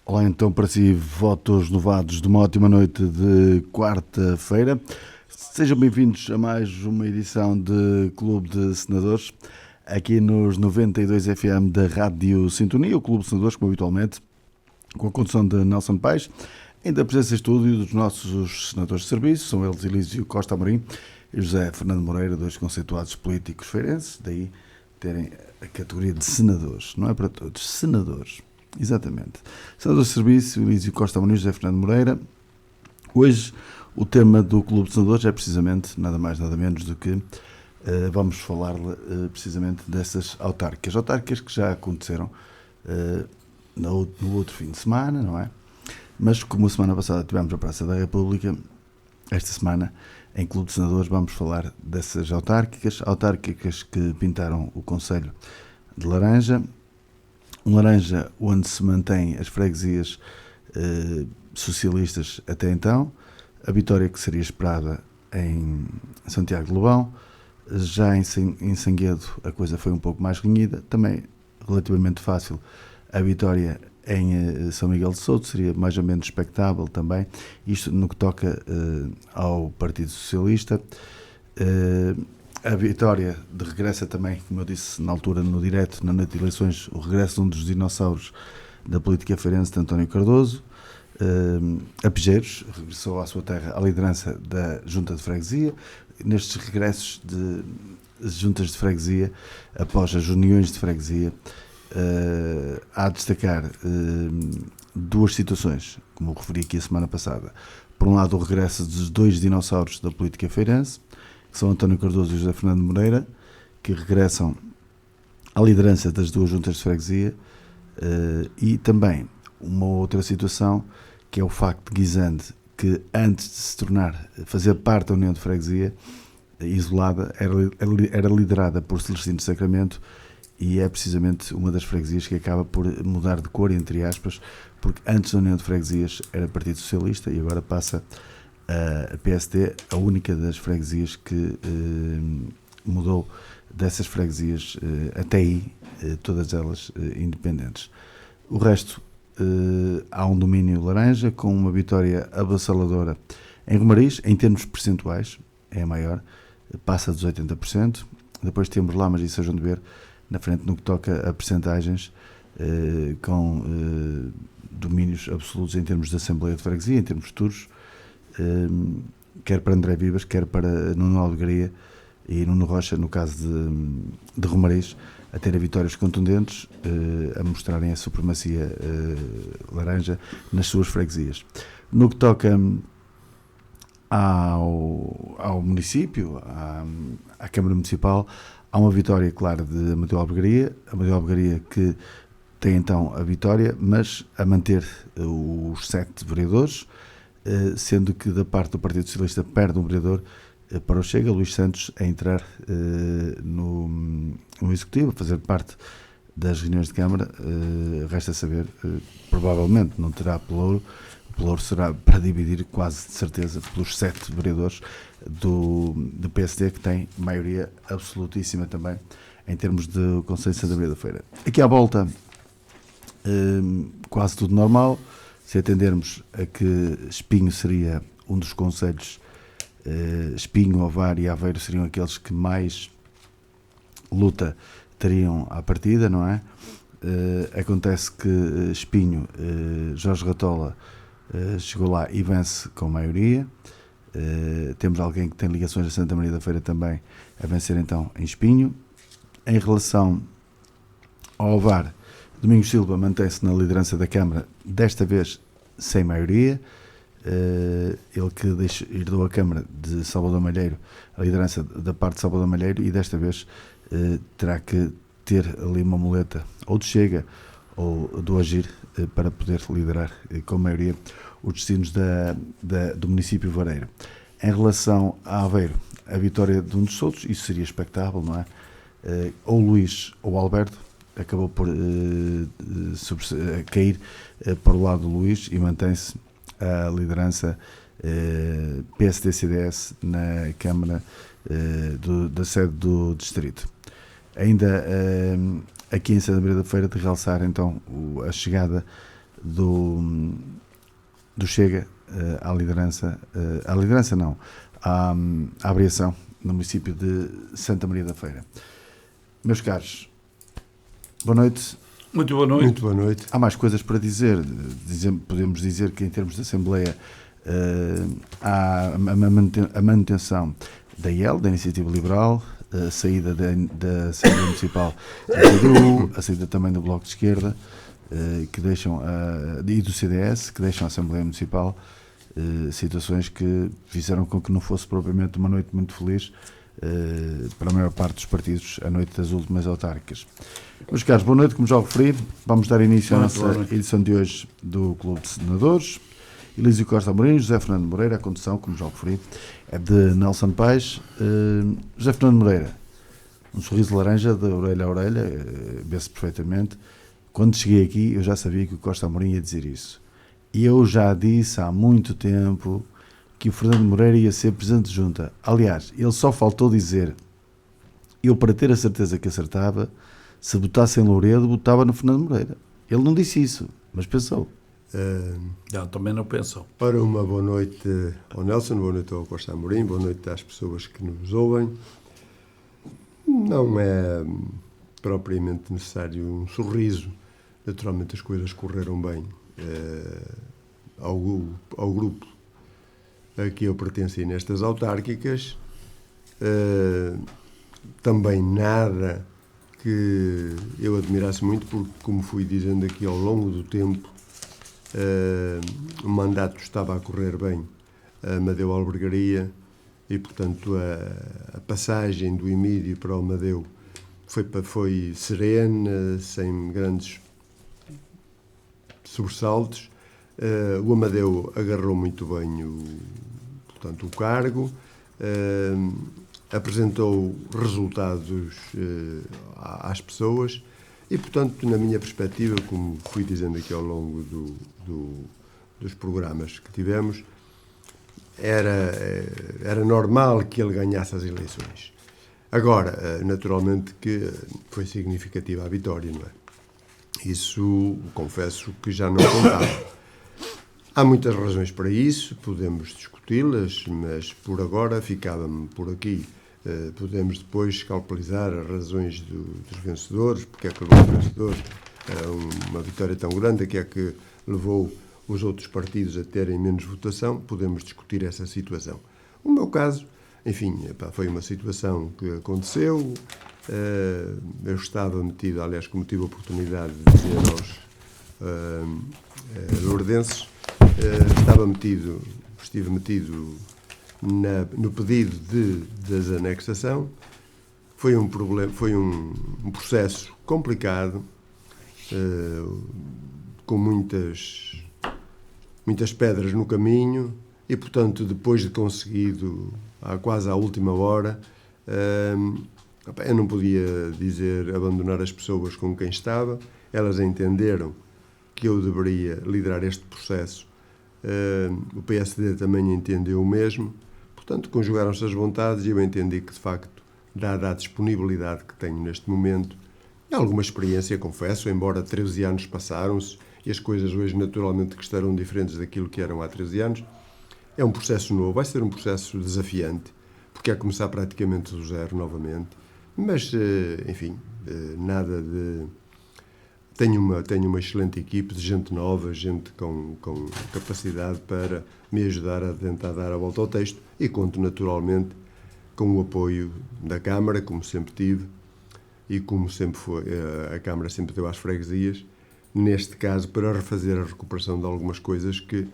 Olá, então para si, votos renovados de uma ótima noite de quarta-feira. Sejam bem-vindos a mais uma edição de Clube de Senadores, aqui nos 92 FM da Rádio Sintonia, o Clube de Senadores, como habitualmente, com a condução de Nelson Paes, ainda a presença em estúdio dos nossos senadores de serviço, são eles Elísio Costa Amorim e José Fernando Moreira, dois conceituados políticos feirenses, daí terem a categoria de senadores, não é para todos, senadores. Exatamente. Senador de Serviço, Elísio Costa Amorim, José Fernando Moreira. Hoje o tema do Clube de Senadores é precisamente nada mais nada menos do que vamos falar precisamente dessas autárquicas. Autárquicas que já aconteceram no outro fim de semana, não é? Mas como a semana passada tivemos a Praça da República, esta semana em Clube de Senadores vamos falar dessas autárquicas que pintaram o Concelho de Laranja. Um Laranja onde se mantém as freguesias socialistas até então, a vitória que seria esperada em Santiago de Lobão. Já em Sanguedo a coisa foi um pouco mais renhida, também relativamente fácil a vitória em São Miguel de Souto, seria mais ou menos expectável também, isto no que toca ao Partido Socialista. A vitória de regresso também, como eu disse na altura no direto, na noite de eleições, o regresso de um dos dinossauros da política feirense, de António Cardoso. A Pegeiros regressou à sua terra à liderança da Junta de Freguesia. Nestes regressos de juntas de freguesia, após as uniões de freguesia, há a destacar duas situações, como eu referi aqui a semana passada. Por um lado, o regresso dos dois dinossauros da política feirense, que são António Cardoso e José Fernando Moreira, que regressam à liderança das duas juntas de freguesia, e também uma outra situação, que é o facto de Guisande, que antes de se fazer parte da União de Freguesia, isolada, era liderada por Celestino de Sacramento, e é precisamente uma das freguesias que acaba por mudar de cor, entre aspas, porque antes da União de Freguesias era Partido Socialista e agora passa a PSD, a única das freguesias que mudou dessas freguesias até aí, todas elas independentes. O resto, há um domínio laranja, com uma vitória avassaladora em Romariz, em termos percentuais, é a maior, passa dos 80%. Depois temos Lamas e São João de Ver na frente no que toca a percentagens, com domínios absolutos em termos de Assembleia de Freguesia, em termos futuros, quer para André Vivas, quer para Nuno Alegria e Nuno Rocha, no caso de Romariz, a terem vitórias contundentes, a mostrarem a supremacia laranja nas suas freguesias. No que toca ao município, à Câmara Municipal, há uma vitória clara de Amadeu Albergaria, que tem então a vitória, mas a manter os 7 vereadores, sendo que da parte do Partido Socialista perde um vereador para o Chega, Luís Santos, a entrar no Executivo, a fazer parte das reuniões de Câmara. Resta saber, provavelmente não terá pelouro, o pelouro será para dividir quase de certeza pelos 7 vereadores do PSD, que tem maioria absolutíssima também em termos de Conselho de Santa Maria da Feira. Aqui à volta, quase tudo normal, se atendermos a que Espinho seria um dos concelhos, Espinho, Ovar e Aveiro seriam aqueles que mais luta teriam à partida, não é? Acontece que Espinho, Jorge Ratola, chegou lá e vence com maioria. Temos alguém que tem ligações a Santa Maria da Feira também a vencer então em Espinho. Em relação ao Ovar, Domingos Silva mantém-se na liderança da Câmara, desta vez sem maioria. Ele que herdou a Câmara de Salvador Malheiro, a liderança da parte de Salvador Malheiro, e desta vez terá que ter ali uma muleta ou de Chega ou do Agir para poder liderar com maioria os destinos do município vareiro. Em relação a Aveiro, a vitória de um dos outros, isso seria expectável, não é? Ou Luís ou Alberto, acabou por cair para o lado do Luís e mantém-se a liderança PSD-CDS na Câmara da sede do Distrito. Ainda aqui em Santa Maria da Feira, de realçar então a chegada do Chega à liderança não, à abreação no município de Santa Maria da Feira. Meus caros, boa noite. Muito boa noite. Muito boa noite. Há mais coisas para dizer. Podemos dizer que em termos de Assembleia há a manutenção da IEL, da Iniciativa Liberal, a saída da Assembleia Municipal do CDU, a saída também do Bloco de Esquerda, que deixam e do CDS, que deixam a Assembleia Municipal, situações que fizeram com que não fosse propriamente uma noite muito feliz para a maior parte dos partidos, a noite das últimas autárquicas. Meus caros, boa noite, como já referi, vamos dar início à nossa edição de hoje do Clube de Senadores. Elísio Costa Amorim, José Fernando Moreira, a condução, como já referi, é de Nelson Paes. José Fernando Moreira, um sorriso laranja de orelha a orelha, vê-se perfeitamente. Quando cheguei aqui, eu já sabia que o Costa Amorim ia dizer isso. E eu já disse há muito tempo que o Fernando Moreira ia ser Presidente de Junta. Aliás, ele só faltou dizer, eu para ter a certeza que acertava, se botasse em Louredo, botava no Fernando Moreira. Ele não disse isso, mas pensou. Não, também não pensou. Ora, uma boa noite ao Nelson, boa noite ao Costa Amorim, boa noite às pessoas que nos ouvem. Não é propriamente necessário um sorriso. Naturalmente as coisas correram bem ao grupo a que eu pertenci nestas autárquicas. Também nada que eu admirasse muito, porque, como fui dizendo aqui ao longo do tempo, o mandato estava a correr bem a Amadeu Albergaria e, portanto, a passagem do Emílio para o Amadeu foi serena, sem grandes sobressaltos. O Amadeu agarrou muito bem o cargo, apresentou resultados às pessoas e, portanto, na minha perspectiva, como fui dizendo aqui ao longo dos programas que tivemos, era normal que ele ganhasse as eleições. Agora, naturalmente que foi significativa a vitória, não é? Isso, confesso que já não contava. Há muitas razões para isso, podemos discuti-las, mas por agora ficava-me por aqui. Podemos depois calculizar as razões dos vencedores, porque é que levou o vencedor a uma vitória tão grande, que é que levou os outros partidos a terem menos votação. Podemos discutir essa situação. No meu caso, enfim, foi uma situação que aconteceu. Eu estava metido, aliás, como tive a oportunidade de dizer aos lourdenses, estive metido no pedido de desanexação. Foi um processo complicado, com muitas pedras no caminho e, portanto, depois de conseguido, quase à última hora, eu não podia dizer abandonar as pessoas com quem estava. Elas entenderam que eu deveria liderar este processo. O PSD também entendeu o mesmo. Portanto, conjugaram-se as vontades e eu entendi que, de facto, dada a disponibilidade que tenho neste momento, e alguma experiência, confesso, embora 13 anos passaram-se e as coisas hoje naturalmente que estarão diferentes daquilo que eram há 13 anos, é um processo novo, vai ser um processo desafiante, porque é começar praticamente do zero novamente, mas, enfim, nada de... Tenho uma excelente equipe de gente nova, gente com capacidade para me ajudar a tentar dar a volta ao texto e conto naturalmente com o apoio da Câmara, como sempre tive, e como sempre foi, a Câmara sempre deu às freguesias, neste caso para refazer a recuperação de algumas coisas que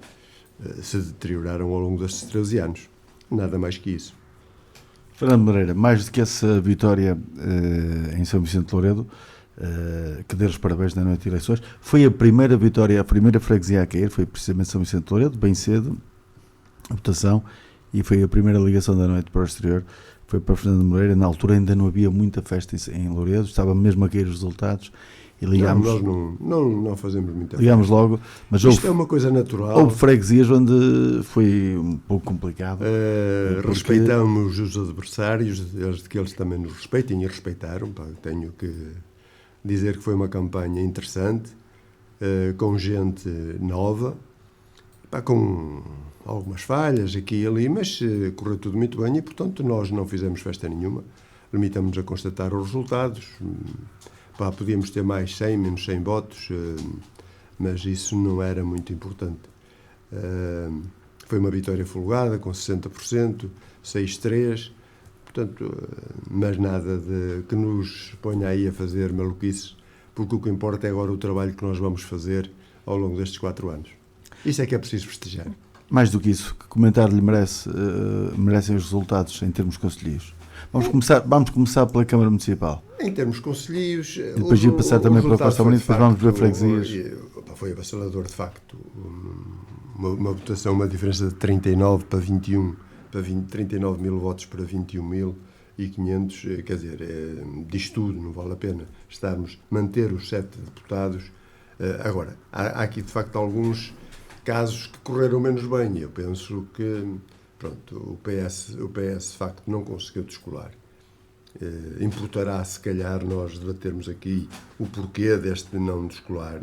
se deterioraram ao longo destes 13 anos. Nada mais que isso. Fernando Moreira, mais do que essa vitória em São Vicente de Louredo, que deu os parabéns na noite de eleições, foi a primeira vitória, a primeira freguesia a cair, foi precisamente São Vicente de Louredo, bem cedo, a votação, e foi a primeira ligação da noite para o exterior, foi para Fernando Moreira. Na altura ainda não havia muita festa em Louredo, estava mesmo a cair os resultados, e ligámos... Não fazemos muita festa. Ligámos logo, mas isto é uma coisa natural. Houve freguesias onde foi um pouco complicado. Respeitamos os adversários, que eles também nos respeitem e respeitaram. Tenho que dizer que foi uma campanha interessante, com gente nova, com algumas falhas aqui e ali, mas correu tudo muito bem e, portanto, nós não fizemos festa nenhuma. Limitamos-nos a constatar os resultados. Podíamos ter mais 100, menos 100 votos, mas isso não era muito importante. Foi uma vitória folgada, com 60%, 6-3%, portanto, mas nada de que nos ponha aí a fazer maluquices, porque o que importa é agora o trabalho que nós vamos fazer ao longo destes 4 anos. Isso é que é preciso festejar. Mais do que isso, que comentário-lhe merecem os resultados em termos concelhios? Vamos começar pela Câmara Municipal. Em termos concelhios... E depois ia passar também para a Costa Amorim, depois vamos ver freguesias. Foi avassalador, de facto. Uma votação, uma diferença de 39 para 21, 39 mil votos para 21.500, quer dizer, diz tudo, não vale a pena manter os 7 deputados. Agora, há aqui, de facto, alguns casos que correram menos bem. Eu penso que, pronto, o PS, de facto, não conseguiu descolar. Importará, se calhar, nós debatermos aqui o porquê deste não descolar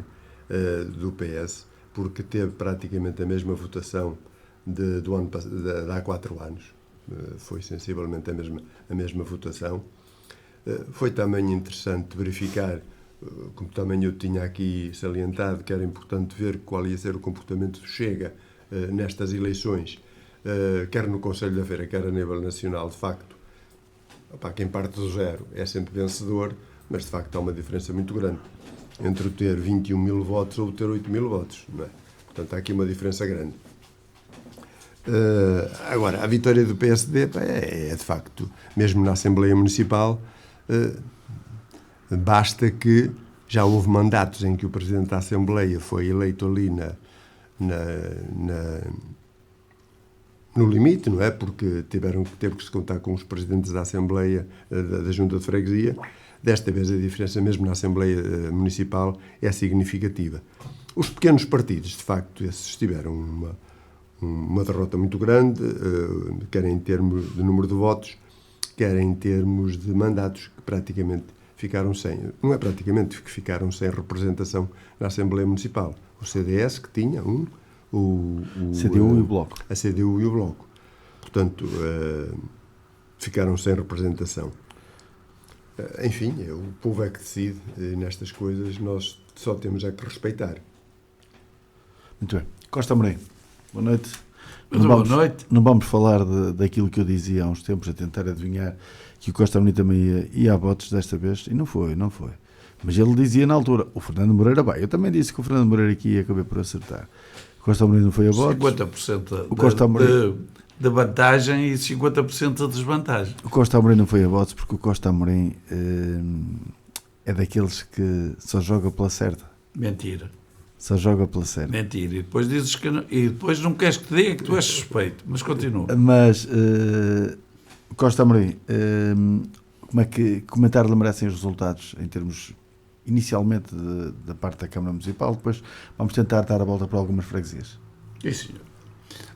do PS, porque teve praticamente a mesma votação de há 4 anos. Foi sensivelmente a mesma votação. Foi também interessante verificar, como também eu tinha aqui salientado, que era importante ver qual ia ser o comportamento do Chega nestas eleições, quer no Conselho da Feira, quer a nível nacional. De facto, quem parte do zero é sempre vencedor, mas de facto há uma diferença muito grande entre o ter 21 mil votos ou o ter 8 mil votos, não é? Portanto, há aqui uma diferença grande. Agora, a vitória do PSD é de facto, mesmo na Assembleia Municipal, basta que já houve mandatos em que o Presidente da Assembleia foi eleito ali no limite, não é? Porque teve que se contar com os Presidentes da Assembleia, da Junta de Freguesia. Desta vez a diferença, mesmo na Assembleia Municipal, é significativa. Os pequenos partidos, de facto, esses tiveram uma derrota muito grande, quer em termos de número de votos, quer em termos de mandatos, que praticamente ficaram sem, não é praticamente, que ficaram sem representação na Assembleia Municipal. O CDS, que tinha o CDU e o Bloco. A CDU e o Bloco. Portanto, ficaram sem representação. Enfim, o povo é que decide nestas coisas, nós só temos que respeitar. Muito bem. Costa Amorim, boa noite. Boa noite. Não vamos falar daquilo que eu dizia há uns tempos, a tentar adivinhar que o Costa Amorim também ia a votos desta vez, e não foi. Mas ele dizia na altura, o Fernando Moreira, eu também disse que o Fernando Moreira aqui ia acabar por acertar. O Costa Amorim não foi a votos. 50% de vantagem e 50% de desvantagem. O Costa Amorim não foi a votos porque o Costa Amorim é daqueles que só joga pela certa. Mentira. Só joga pela certa. Mentira. E depois dizes que não, e depois não queres que te diga que tu és suspeito. Mas continua. Mas, Costa Amorim, como é que comentar-lhe merecem os resultados em termos, inicialmente, da parte da Câmara Municipal? Depois vamos tentar dar a volta para algumas freguesias. Sim, senhor.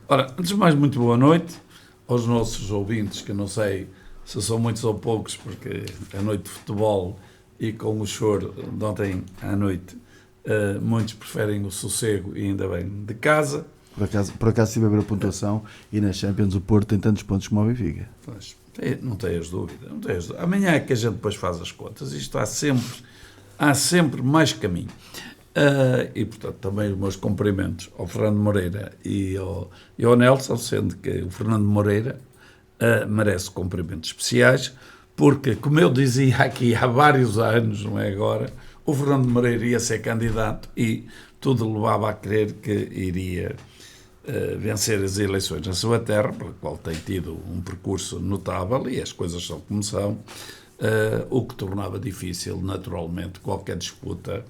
Ora, antes de mais, muito boa noite aos nossos ouvintes, que eu não sei se são muitos ou poucos, porque é noite de futebol e com o choro de ontem à noite, muitos preferem o sossego e ainda bem de casa. Por acaso estive a ver a pontuação e na Champions o Porto tem tantos pontos como o Benfica. Pois, não tenhas dúvida. Amanhã é que a gente depois faz as contas. Isto há sempre mais caminho. E, portanto, também os meus cumprimentos ao Fernando Moreira e ao Nelson, sendo que o Fernando Moreira merece cumprimentos especiais, porque, como eu dizia aqui há vários anos, não é agora, o Fernando Moreira ia ser candidato e tudo levava a crer que iria vencer as eleições na sua terra, pela qual tem tido um percurso notável, e as coisas são como são, o que tornava difícil, naturalmente, qualquer disputa,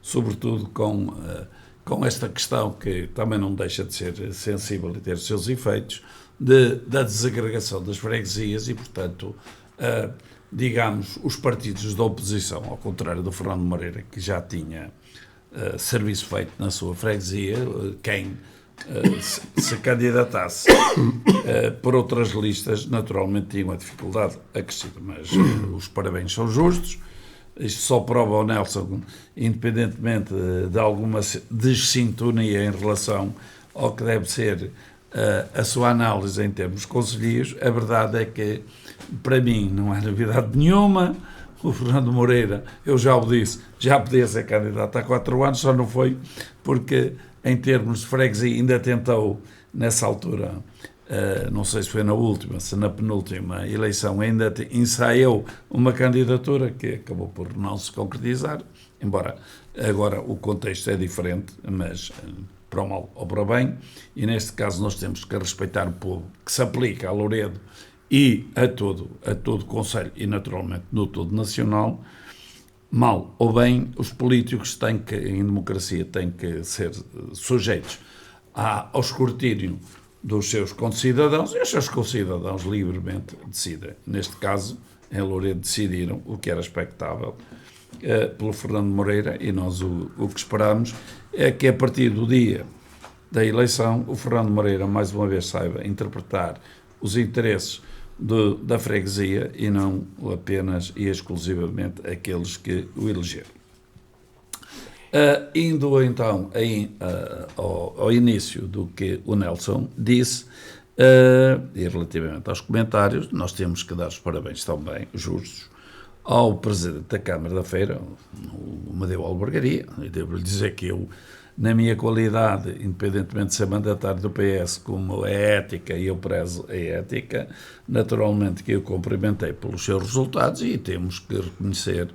sobretudo com esta questão que também não deixa de ser sensível e ter os seus efeitos, da desagregação das freguesias e, portanto, digamos, os partidos da oposição, ao contrário do Fernando Moreira, que já tinha serviço feito na sua freguesia, quem se candidatasse por outras listas, naturalmente tinha uma dificuldade acrescida, mas os parabéns são justos. isto só prova o Nelson, independentemente de alguma desintonia em relação ao que deve ser a sua análise em termos conselheiros, a verdade é que, para mim, não há novidade nenhuma. O Fernando Moreira, eu já o disse, já podia ser candidato há 4 anos, só não foi porque, em termos de freguesia, ainda tentou, nessa altura, não sei se foi na última, se na penúltima eleição, ainda ensaiou uma candidatura que acabou por não se concretizar, embora agora o contexto é diferente, mas para o mal ou para o bem, e neste caso nós temos que respeitar o povo que se aplica a Loredo e a todo o Conselho e naturalmente no todo nacional. Mal ou bem, os políticos têm que, em democracia, têm que ser sujeitos ao escrutínio dos seus concidadãos, e os seus concidadãos livremente decidem. Neste caso, em Loredo decidiram o que era expectável pelo Fernando Moreira, e nós o que esperamos é que a partir do dia da eleição o Fernando Moreira mais uma vez saiba interpretar os interesses da freguesia e não apenas e exclusivamente aqueles que o elegeram. Indo então ao início do que o Nelson disse, e relativamente aos comentários, nós temos que dar os parabéns também justos ao Presidente da Câmara da Feira, o Amadeu Albergaria, e devo-lhe dizer que eu, na minha qualidade, independentemente de ser mandatário do PS, como é ética e eu prezo a ética, naturalmente que eu cumprimentei pelos seus resultados e temos que reconhecer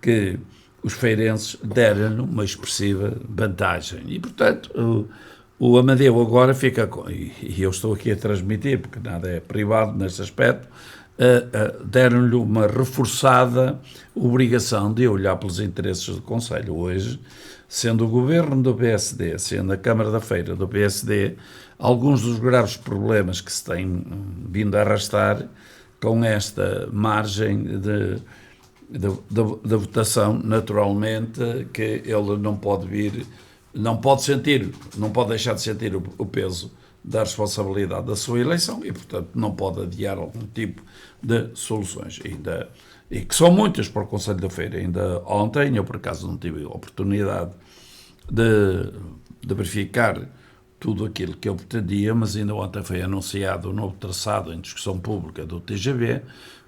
que os feirenses deram-lhe uma expressiva vantagem. E, portanto, o Amadeu agora fica com... E eu estou aqui a transmitir, porque nada é privado neste aspecto, deram-lhe uma reforçada obrigação de olhar pelos interesses do Conselho. Hoje, sendo o governo do PSD, sendo a Câmara da Feira do PSD, alguns dos graves problemas que se têm vindo a arrastar com esta margem da votação, naturalmente, que ele não pode vir, não pode deixar de sentir o peso da responsabilidade da sua eleição e, portanto, não pode adiar algum tipo de soluções. E que são muitas para o Conselho da Feira. Ainda ontem, eu por acaso não tive a oportunidade de verificar tudo aquilo que eu pretendia, mas ainda ontem foi anunciado o novo traçado em discussão pública do TGV,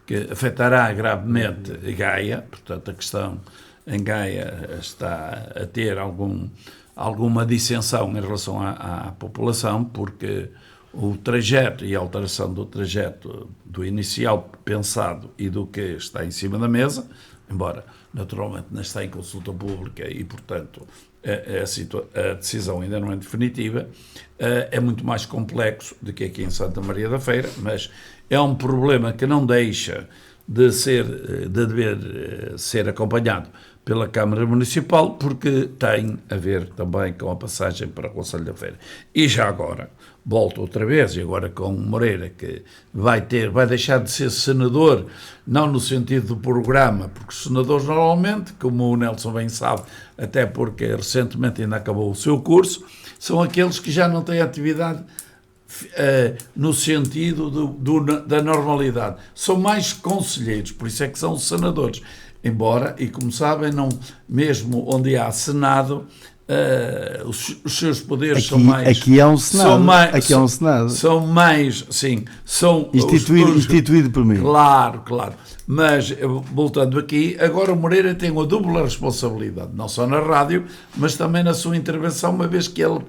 que afetará gravemente a Gaia. Portanto, a questão em Gaia está a ter alguma dissensão em relação à população, porque o trajeto e a alteração do trajeto do inicial pensado e do que está em cima da mesa, embora naturalmente não está em consulta pública e, portanto, a decisão ainda não é definitiva, é muito mais complexo do que aqui em Santa Maria da Feira, mas é um problema que não deixa de dever ser acompanhado pela Câmara Municipal, porque tem a ver também com a passagem para o Conselho da Feira. E já agora, volto outra vez, e agora com o Moreira, que vai deixar de ser senador, não no sentido do programa, porque os senadores normalmente, como o Nelson bem sabe, até porque recentemente ainda acabou o seu curso, são aqueles que já não têm atividade no sentido da normalidade. São mais conselheiros, por isso é que são senadores. Embora, e como sabem, não, mesmo onde há Senado, os seus poderes são mais... Aqui é um Senado. São mais, sim, são... Instituído por mim. Claro. Mas, voltando aqui, agora o Moreira tem uma dupla responsabilidade, não só na rádio, mas também na sua intervenção, uma vez que ele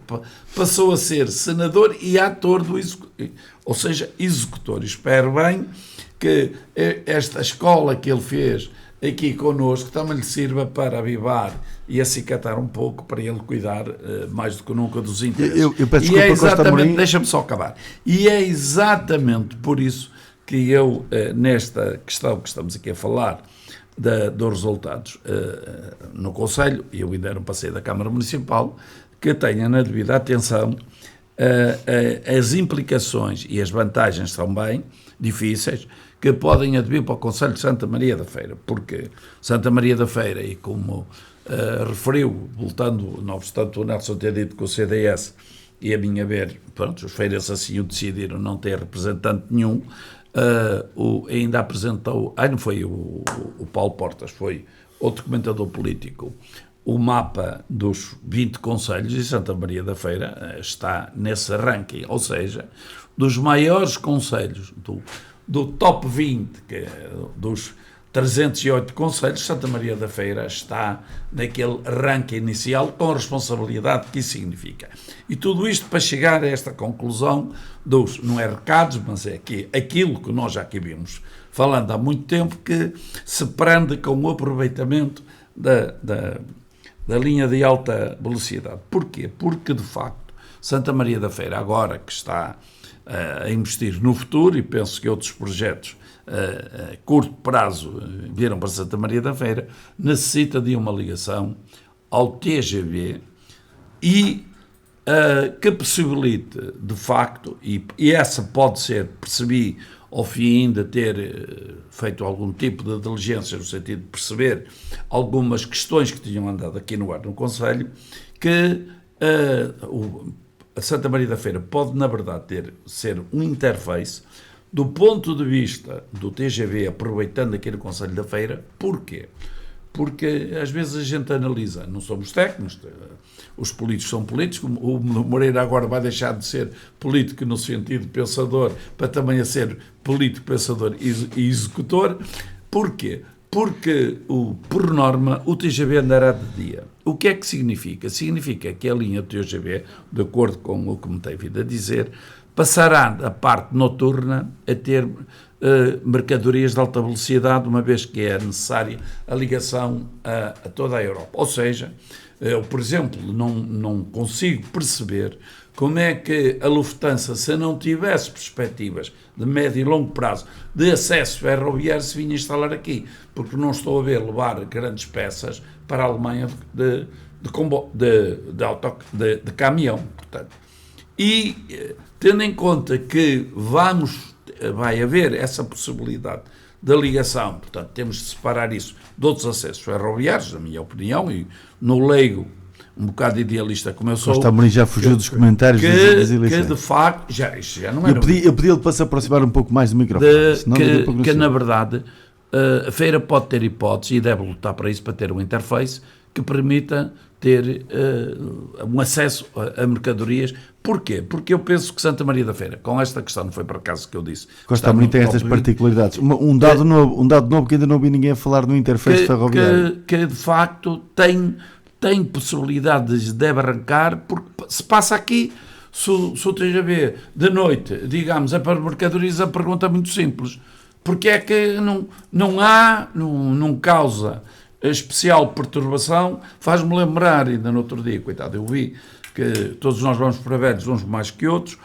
passou a ser senador e ator ou seja, executor. Espero bem que esta escola que ele fez aqui connosco também lhe sirva para avivar e acicatar um pouco, para ele cuidar mais do que nunca dos interesses. Eu peço desculpa, Costa Amorim. Deixa-me só acabar. E é exatamente por isso que eu, nesta questão que estamos aqui a falar, dos resultados no Conselho, e eu ainda não passei da Câmara Municipal, que tenha na devida atenção as implicações e as vantagens também difíceis que podem advir para o Conselho de Santa Maria da Feira, porque Santa Maria da Feira, e como referiu, voltando, não obstante o Nelson ter dito que o CDS e a minha ver, pronto, os feiras assim o decidiram, não ter representante nenhum, ainda apresentou, não foi o Paulo Portas, foi outro comentador político, o mapa dos 20 concelhos, e Santa Maria da Feira está nesse ranking, ou seja, dos maiores concelhos, do top 20, dos 308 concelhos, Santa Maria da Feira está naquele ranking inicial, com a responsabilidade que isso significa. E tudo isto para chegar a esta conclusão dos, não é recados, mas é aquilo que nós já aqui vimos falando há muito tempo, que se prende com o aproveitamento da linha de alta velocidade. Porquê? Porque, de facto, Santa Maria da Feira, agora que está a investir no futuro, e penso que outros projetos a curto prazo viram para Santa Maria da Feira, necessita de uma ligação ao TGV e que possibilite, de facto, e essa pode ser, percebi, ao fim de ter feito algum tipo de diligência, no sentido de perceber algumas questões que tinham andado aqui no ar no Conselho, que a Santa Maria da Feira pode, na verdade, ser um interface do ponto de vista do TGV, aproveitando aqui no Conselho da Feira. Porquê? Porque às vezes a gente analisa, não somos técnicos, os políticos são políticos, o Moreira agora vai deixar de ser político no sentido pensador para também a ser político, pensador e executor. Porquê? Porque, por norma, o TGV andará de dia. O que é que significa? Significa que a linha do TGV, de acordo com o que me tem vindo a dizer, passará da parte noturna a ter mercadorias de alta velocidade, uma vez que é necessária a ligação a toda a Europa. Ou seja, eu, por exemplo, não consigo perceber como é que a Lufthansa, se não tivesse perspectivas de médio e longo prazo de acesso ferroviário, se vinha instalar aqui, porque não estou a ver levar grandes peças para a Alemanha de caminhão, portanto. E tendo em conta que vai haver essa possibilidade da ligação, portanto, temos de separar isso de outros acessos ferroviários, na minha opinião, e no leigo, um bocado idealista como eu sou. Costa Amorim já fugiu dos comentários das eleições. Que de facto, já não era... Eu pedi-lhe para se aproximar um pouco mais do microfone. Que na verdade, a feira pode ter hipótese, e deve lutar para isso, para ter um interface que permita ter um acesso a mercadorias. Porquê? Porque eu penso que Santa Maria da Feira, com esta questão, não foi por acaso que eu disse. Costa Amorim tem estas particularidades. Um dado novo que ainda não ouvi ninguém falar no interface ferroviário. Que de facto tem possibilidades de arrancar, porque se passa aqui, se o TGV de noite, digamos, é para mercadorias, a pergunta é muito simples. Porque é que não causa especial perturbação? Faz-me lembrar, ainda no outro dia, coitado, eu vi que todos nós vamos para velhos, uns mais que outros,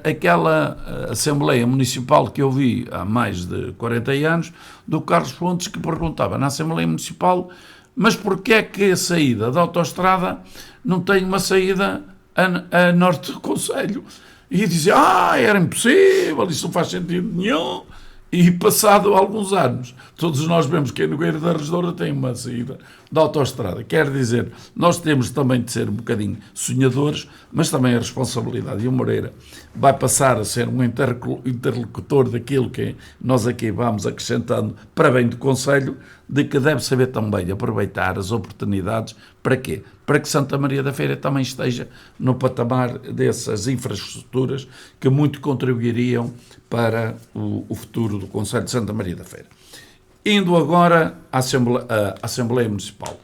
aquela Assembleia Municipal que eu vi há mais de 40 anos, do Carlos Fontes, que perguntava na Assembleia Municipal: mas porquê é que a saída da autoestrada não tem uma saída a norte do Conselho? E dizia: era impossível, isso não faz sentido nenhum. E passado alguns anos, todos nós vemos que a Nogueira da Regedoura tem uma saída da autoestrada. Quer dizer, nós temos também de ser um bocadinho sonhadores, mas também a responsabilidade. E o Moreira vai passar a ser um interlocutor daquilo que nós aqui vamos acrescentando para bem do Conselho, de que deve saber também aproveitar as oportunidades. Para quê? Para que Santa Maria da Feira também esteja no patamar dessas infraestruturas que muito contribuiriam para o futuro do Conselho de Santa Maria da Feira. Indo agora à Assembleia Municipal.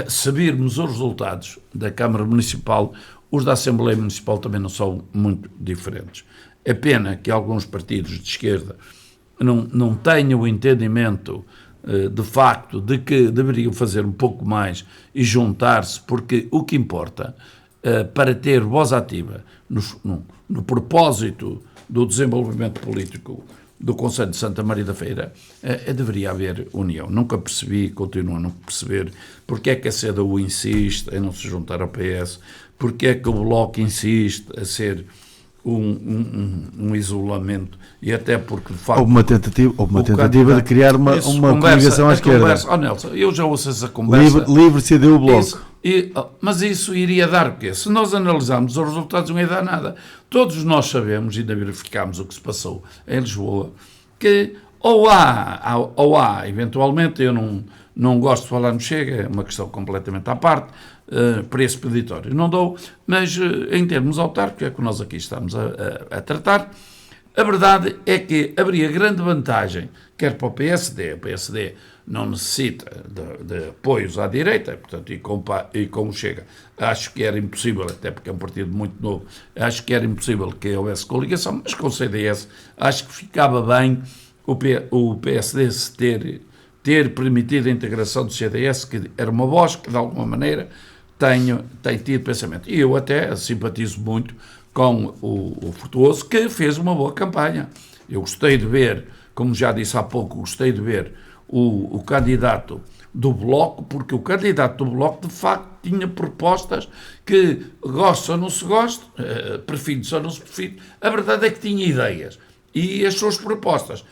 Se virmos os resultados da Câmara Municipal, os da Assembleia Municipal também não são muito diferentes. É pena que alguns partidos de esquerda não tenham o entendimento de facto de que deveriam fazer um pouco mais e juntar-se, porque o que importa para ter voz ativa no propósito do desenvolvimento político do Conselho de Santa Maria da Feira, deveria haver união. Nunca percebi, continuo a não perceber, porque é que a CDU insiste em não se juntar ao PS, porque é que o Bloco insiste a ser um isolamento, e até porque de facto houve uma tentativa de criar uma coligação à esquerda. Nelson, eu já ouço essa conversa. Livre CDU Bloco. Mas isso iria dar o quê? Se nós analisarmos os resultados, não ia dar nada. Todos nós sabemos, e ainda verificámos o que se passou em Lisboa, que Ou há, eventualmente, eu não gosto de falar no Chega, é uma questão completamente à parte, preço expeditório não dou, mas em termos autárquicos, é que nós aqui estamos a tratar, a verdade é que haveria grande vantagem, quer para o PSD não necessita de apoios à direita, portanto, e com o Chega, acho que era impossível, até porque é um partido muito novo, acho que era impossível que houvesse coligação, mas com o CDS acho que ficava bem o PSD se ter permitido a integração do CDS, que era uma voz que, de alguma maneira, tem tido pensamento. E eu até simpatizo muito com o Frutuoso, que fez uma boa campanha. Eu gostei de ver, como já disse há pouco, gostei de ver o candidato do Bloco, porque o candidato do Bloco, de facto, tinha propostas que gosto ou não se gosta, prefiro ou não se prefiro. A verdade é que tinha ideias. E as suas propostas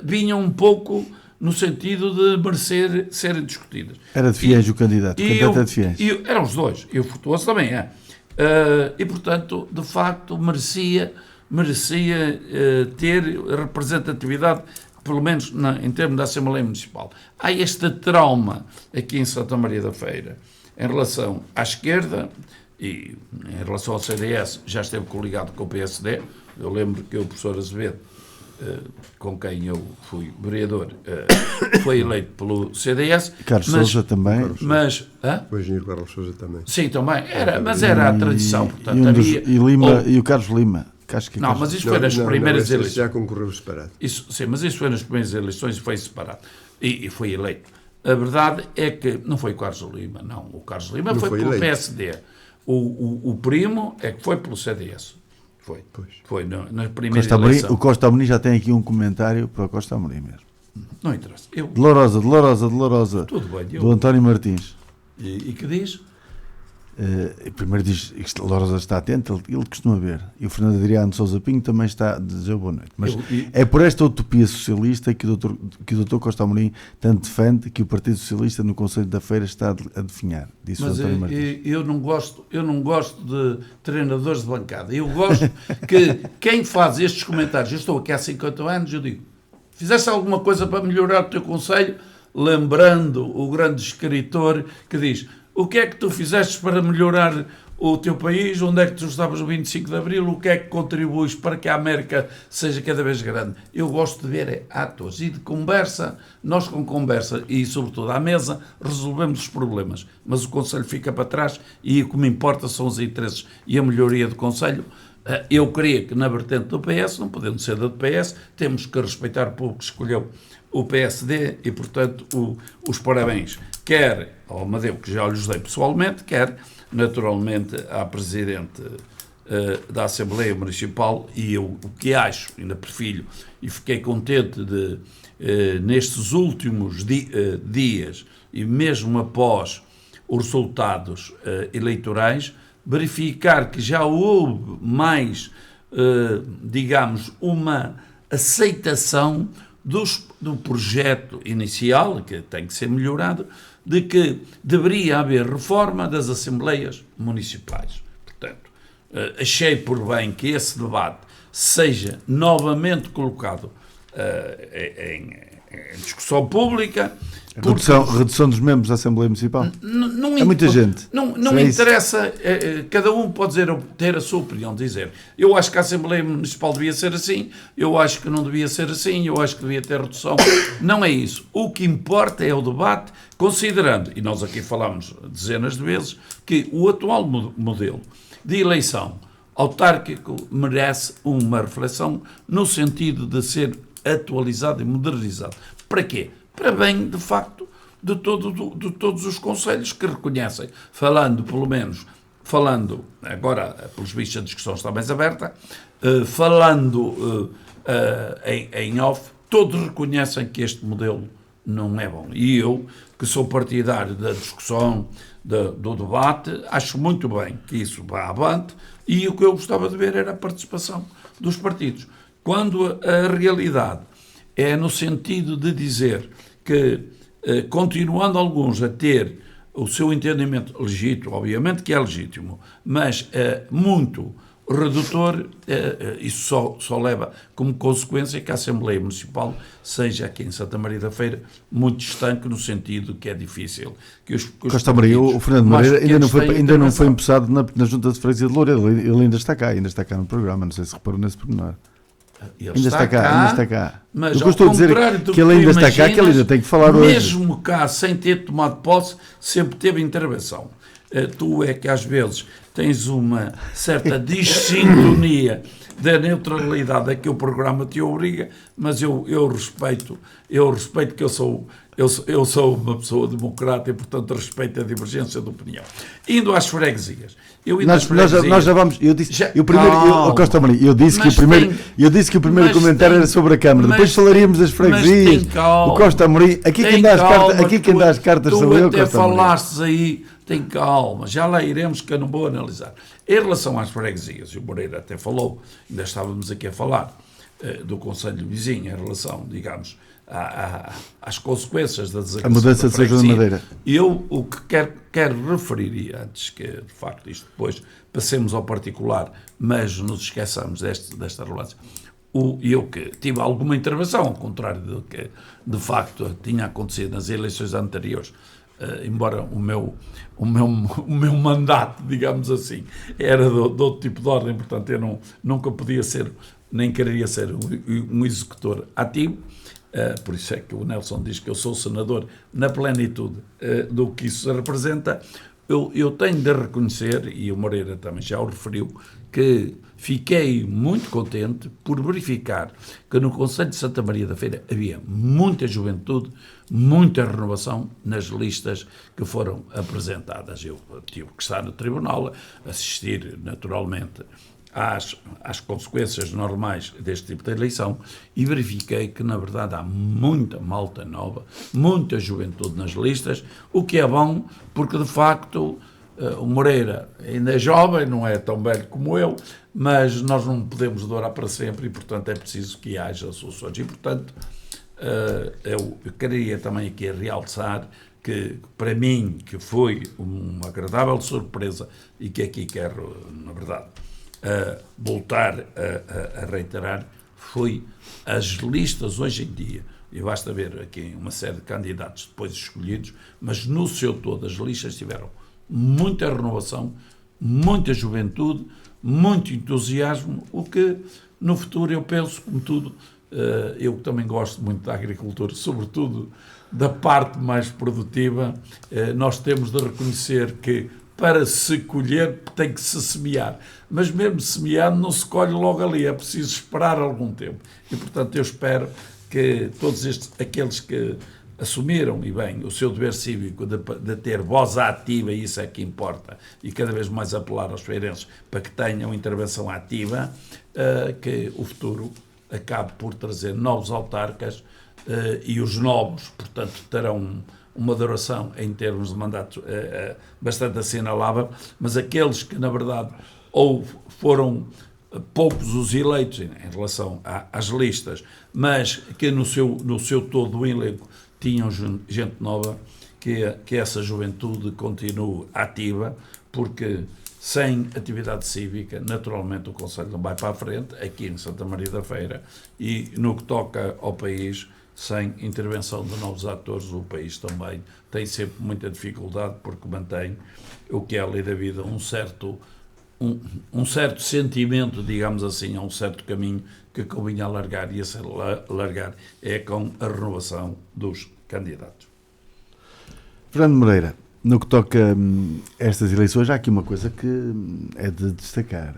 vinham um pouco no sentido de merecer serem discutidas. Era de Fiéis o candidato, era de Fiéis. Eram os dois, e o Frutuoso também é. E, portanto, de facto, merecia ter representatividade, pelo menos em termos da Assembleia Municipal. Há este trauma aqui em Santa Maria da Feira em relação à esquerda e em relação ao CDS, já esteve coligado com o PSD. Eu lembro que o professor Azevedo, com quem eu fui vereador, foi eleito pelo CDS. Carlos Sousa também. Mas, o engenheiro Carlos Sousa também. Sim, também. Mas era a tradição. Portanto, e o Carlos Lima. Não, mas isso foi nas primeiras eleições. Já concorreu separado. Sim, mas isso foi nas primeiras eleições e foi separado. E foi eleito. A verdade é que não foi o Carlos Lima, não. O Carlos Lima foi pelo PSD. O primo é que foi pelo CDS. Foi na primeira eleição. O Costa Amorim já tem aqui um comentário para o Costa Amorim mesmo. Não interessa. De Tudo bem. Do António Martins. E que diz? Primeiro diz que Lourosa está atento, ele costuma ver. E o Fernando Adriano de Sousa Pinho também está a dizer boa noite. Mas é por esta utopia socialista que o Dr. Costa Amorim tanto defende que o Partido Socialista no Conselho da Feira está a definhar. Disse mas o António Martins. Eu não gosto de treinadores de bancada. Eu gosto que quem faz estes comentários, eu estou aqui há 50 anos, eu digo, fizeste alguma coisa para melhorar o teu Conselho, lembrando o grande escritor que diz: o que é que tu fizeste para melhorar o teu país? Onde é que tu estavas no 25 de Abril? O que é que contribuis para que a América seja cada vez grande? Eu gosto de ver atos e de conversa. Nós, com conversa e, sobretudo, à mesa, resolvemos os problemas. Mas o Conselho fica para trás e o que me importa são os interesses e a melhoria do Conselho. Eu creio que na vertente do PS, não podendo ser da do PS, temos que respeitar o povo que escolheu o PSD e, portanto, os parabéns, quer ao Amadeu, que já lhes dei pessoalmente, quer, naturalmente, à Presidente da Assembleia Municipal, e eu o que acho, ainda prefiro, e fiquei contente de, nestes últimos dias, e mesmo após os resultados eleitorais, verificar que já houve mais, digamos, uma aceitação do projeto inicial, que tem que ser melhorado, de que deveria haver reforma das Assembleias Municipais. Portanto, achei por bem que esse debate seja novamente colocado em discussão pública. Redução dos membros da Assembleia Municipal? É muita gente. Não interessa, cada um pode ter a sua opinião, dizer, eu acho que a Assembleia Municipal devia ser assim, eu acho que não devia ser assim, eu acho que devia ter redução. Não é isso. O que importa é o debate, considerando, e nós aqui falamos dezenas de vezes, que o atual modelo de eleição autárquico merece uma reflexão no sentido de ser atualizado e modernizado. Para quê? Para bem, de facto, de todos os conselhos que reconhecem, falando, agora, pelos vistos, a discussão está mais aberta, falando em off, todos reconhecem que este modelo não é bom. E eu, que sou partidário da discussão, do debate, acho muito bem que isso vá avante, e o que eu gostava de ver era a participação dos partidos. Quando a realidade é no sentido de dizer que, continuando alguns a ter o seu entendimento legítimo, obviamente que é legítimo, mas muito redutor, isso só leva como consequência que a Assembleia Municipal seja aqui em Santa Maria da Feira muito estanque, no sentido que é difícil que os Costa Maria, o Fernando Moreira ainda não foi empossado na Junta de Freguesia de Loureiro, ele ainda está cá no programa, não sei se reparou nesse pormenor. Ainda está cá. Mas o que eu estou a dizer é que ele ainda está cá, que ele ainda tem que falar hoje. Mesmo cá, sem ter tomado posse, sempre teve intervenção. Tu é que às vezes tens uma certa dissintonia da neutralidade a que o programa te obriga, mas eu respeito que eu sou uma pessoa democrata e, portanto, respeito a divergência de opinião. Indo às freguesias. Nós já vamos. Eu disse que o primeiro comentário era sobre a Câmara. Depois falaríamos das freguesias. O Costa Amorim. Aqui quem dá as cartas sou eu, Costa Amorim. Tu até falaste aí, tem calma, já lá iremos, que eu não vou analisar. Em relação às freguesias, e o Moreira até falou, ainda estávamos aqui a falar do Conselho Vizinho em relação, digamos, às consequências da desagradação. A mudança de São João da Madeira. Eu o que quero referir, e antes que de facto isto depois passemos ao particular, mas nos esqueçamos desta relevância, eu que tive alguma intervenção, ao contrário do que de facto tinha acontecido nas eleições anteriores, embora o meu mandato, digamos assim, era de outro tipo de ordem, portanto eu nunca podia ser, nem queria ser um executor ativo. Por isso é que o Nelson diz que eu sou senador na plenitude do que isso representa. Eu tenho de reconhecer, e o Moreira também já o referiu, que fiquei muito contente por verificar que no Conselho de Santa Maria da Feira havia muita juventude, muita renovação nas listas que foram apresentadas. Eu tive que estar no tribunal, assistir naturalmente às consequências normais deste tipo de eleição, e verifiquei que, na verdade, há muita malta nova, muita juventude nas listas, o que é bom, porque, de facto, o Moreira ainda é jovem, não é tão velho como eu, mas nós não podemos durar para sempre e, portanto, é preciso que haja soluções. E, portanto, eu queria também aqui realçar que, para mim, que foi uma agradável surpresa e que aqui quero, na verdade, voltar a reiterar, foi as listas hoje em dia, e basta ver aqui uma série de candidatos depois escolhidos, mas no seu todo as listas tiveram muita renovação, muita juventude, muito entusiasmo, o que no futuro eu penso, como tudo, eu também gosto muito da agricultura, sobretudo da parte mais produtiva, nós temos de reconhecer que para se colher tem que se semear, mas mesmo semeado não se colhe logo ali, é preciso esperar algum tempo. E, portanto, eu espero que todos aqueles que assumiram, e bem, o seu dever cívico de ter voz ativa, e isso é que importa, e cada vez mais apelar aos feirenses para que tenham intervenção ativa, que o futuro acabe por trazer novos autarcas, e os novos, portanto, terão uma duração em termos de mandato bastante assinalável, mas aqueles que, na verdade, ou foram poucos os eleitos em relação às listas, mas que no seu todo o elenco tinham gente nova, que essa juventude continue ativa, porque sem atividade cívica, naturalmente o Conselho não vai para a frente, aqui em Santa Maria da Feira, e no que toca ao país, sem intervenção de novos atores, o país também tem sempre muita dificuldade, porque mantém o que é a lei da vida, um certo sentimento, digamos assim, a um certo caminho que convinha alargar, e esse alargar é com a renovação dos candidatos. Fernando Moreira, no que toca a estas eleições, há aqui uma coisa que é de destacar.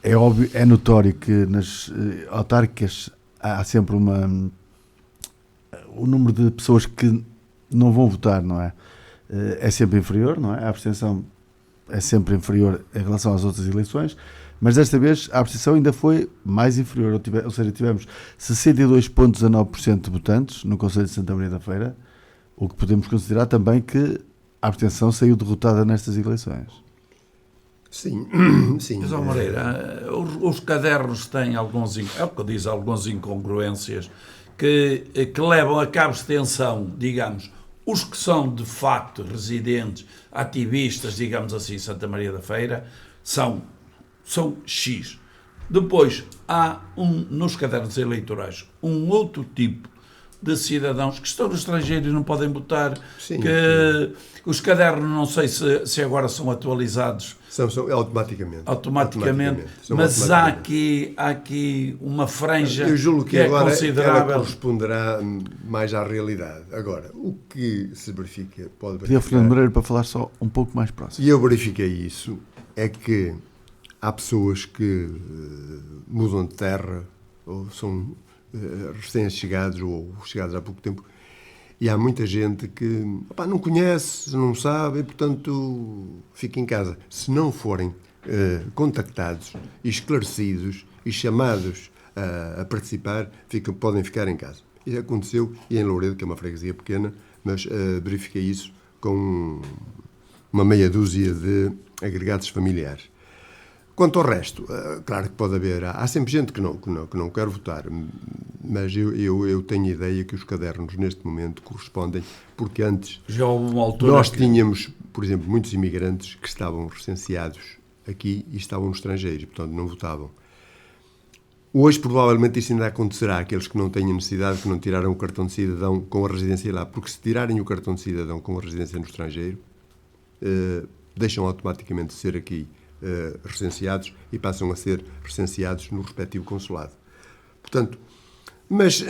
É óbvio, é notório que nas autárquicas há sempre o número de pessoas que não vão votar, não é? É sempre inferior, não é? A abstenção é sempre inferior em relação às outras eleições, mas desta vez a abstenção ainda foi mais inferior, ou seja, tivemos 62,19% de votantes no Conselho de Santa Maria da Feira, o que podemos considerar também que a abstenção saiu derrotada nestas eleições. Sim, sim. Mas, Moreira, os cadernos têm algumas incongruências que levam a que a abstenção, digamos, os que são de facto residentes, ativistas, digamos assim, em Santa Maria da Feira, são são X. Depois, há nos cadernos eleitorais um outro tipo de cidadãos que estão no estrangeiro e não podem votar, Sim, que os cadernos, não sei se agora são atualizados São automaticamente. São mas automaticamente. há aqui uma franja Eu julgo que é agora ela considerável. corresponderá mais à realidade. Agora, o que se verifica, pode Pedi ao verificar, Fernando Moreira para falar só um pouco mais próximo. e eu verifiquei isso, é que há pessoas que mudam de terra ou são recém-chegados ou chegados há pouco tempo, e há muita gente que não conhece, não sabe, e portanto fica em casa. Se não forem contactados, esclarecidos e chamados a participar, podem ficar em casa. Isso aconteceu, e em Louredo, que é uma freguesia pequena, mas verifiquei isso com uma meia dúzia de agregados familiares. Quanto ao resto, claro que pode haver, há sempre gente que não quer votar, mas eu tenho a ideia que os cadernos neste momento correspondem, porque antes Já houve uma altura nós que- tínhamos, por exemplo, muitos imigrantes que estavam recenseados aqui e estavam no estrangeiro, e portanto não votavam. Hoje provavelmente isso ainda acontecerá, aqueles que não têm necessidade, que não tiraram o cartão de cidadão com a residência lá, porque se tirarem o cartão de cidadão com a residência no estrangeiro, deixam automaticamente de ser aqui recenseados e passam a ser recenseados no respectivo consulado. Portanto, mas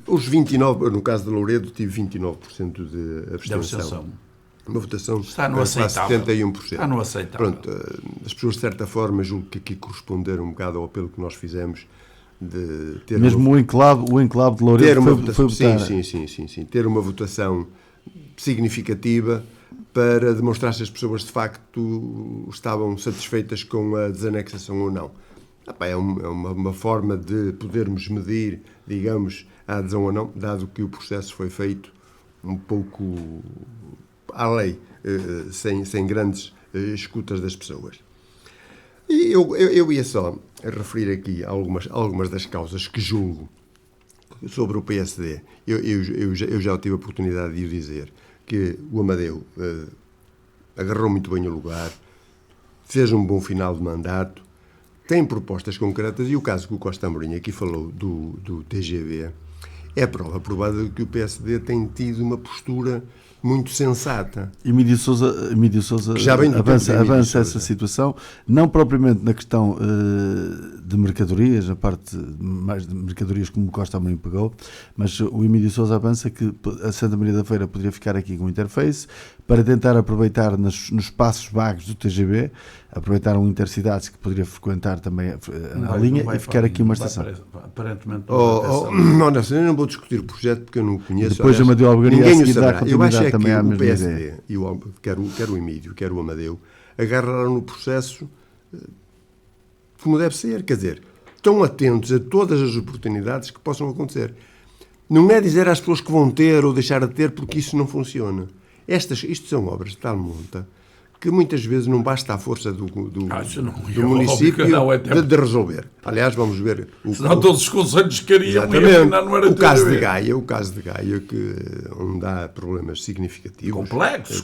os 29%, no caso de Louredo, tive 29% de abstenção. Uma votação Está no quase aceitável. 71%. Está no aceitável. Pronto, as pessoas, de certa forma, julgo que aqui corresponderam um bocado ao apelo que nós fizemos de ter Mesmo o enclave de ter Louredo uma foi votação, votar. sim, ter uma votação significativa para demonstrar se as pessoas de facto estavam satisfeitas com a desanexação ou não. É uma forma de podermos medir, digamos, a adesão ou não, dado que o processo foi feito um pouco à lei, sem grandes escutas das pessoas. E eu ia só referir aqui algumas das causas que julgo sobre o PSD. Eu já tive a oportunidade de o dizer, que o Amadeu agarrou muito bem o lugar, fez um bom final de mandato, tem propostas concretas, e o caso que o Costa Amorim aqui falou do TGV é a prova provada de que o PSD tem tido uma postura muito sensata. E Mídio Sousa Já vem do tempo de Emílio avança Sousa. essa situação, não propriamente na questão de mercadorias, a parte mais de mercadorias como o Costa Amorim pegou, mas o Emílio Sousa avança que a Santa Maria da Feira poderia ficar aqui com o interface para tentar aproveitar nos espaços vagos do TGV, aproveitar um Intercidades que poderia frequentar também a linha e ficar aqui uma estação. Aparentemente não vai para essa linha. Eu não vou discutir o projeto porque eu não o conheço. Depois a Amadeu Algaria a ninguém o seguir dá saberá. Eu acho continuidade é também à que o mesma PSD, ideia. quer o Emílio, quer o Amadeu, agarraram no processo como deve ser. Quer dizer, estão atentos a todas as oportunidades que possam acontecer. Não é dizer às pessoas que vão ter ou deixar de ter, porque isso não funciona. Isto são obras de tal monta que muitas vezes não basta a força do município não, é tempo. de resolver. Aliás, vamos ver... Senão todos os conselhos queriam e Exatamente. afinal não era O caso de TGV. Gaia, onde há problemas significativos. Complexos.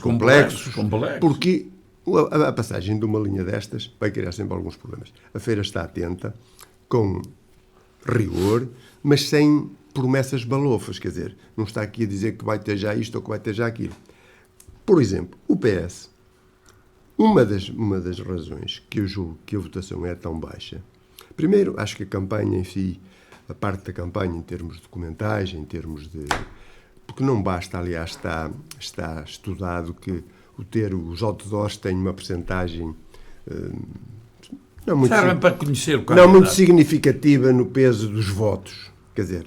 Porque a passagem de uma linha destas vai criar sempre alguns problemas. A feira está atenta, com rigor, mas sem promessas balofas. Quer dizer, não está aqui a dizer que vai ter já isto ou que vai ter já aquilo. Por exemplo, o PS. Uma das razões que eu julgo que a votação é tão baixa, primeiro, acho que a campanha em si, a parte da campanha em termos de documentais, em termos de... Porque não basta, aliás, está estudado que os outdoors têm uma percentagem não muito, Servem para conhecer o não candidato. muito significativa no peso dos votos. Quer dizer,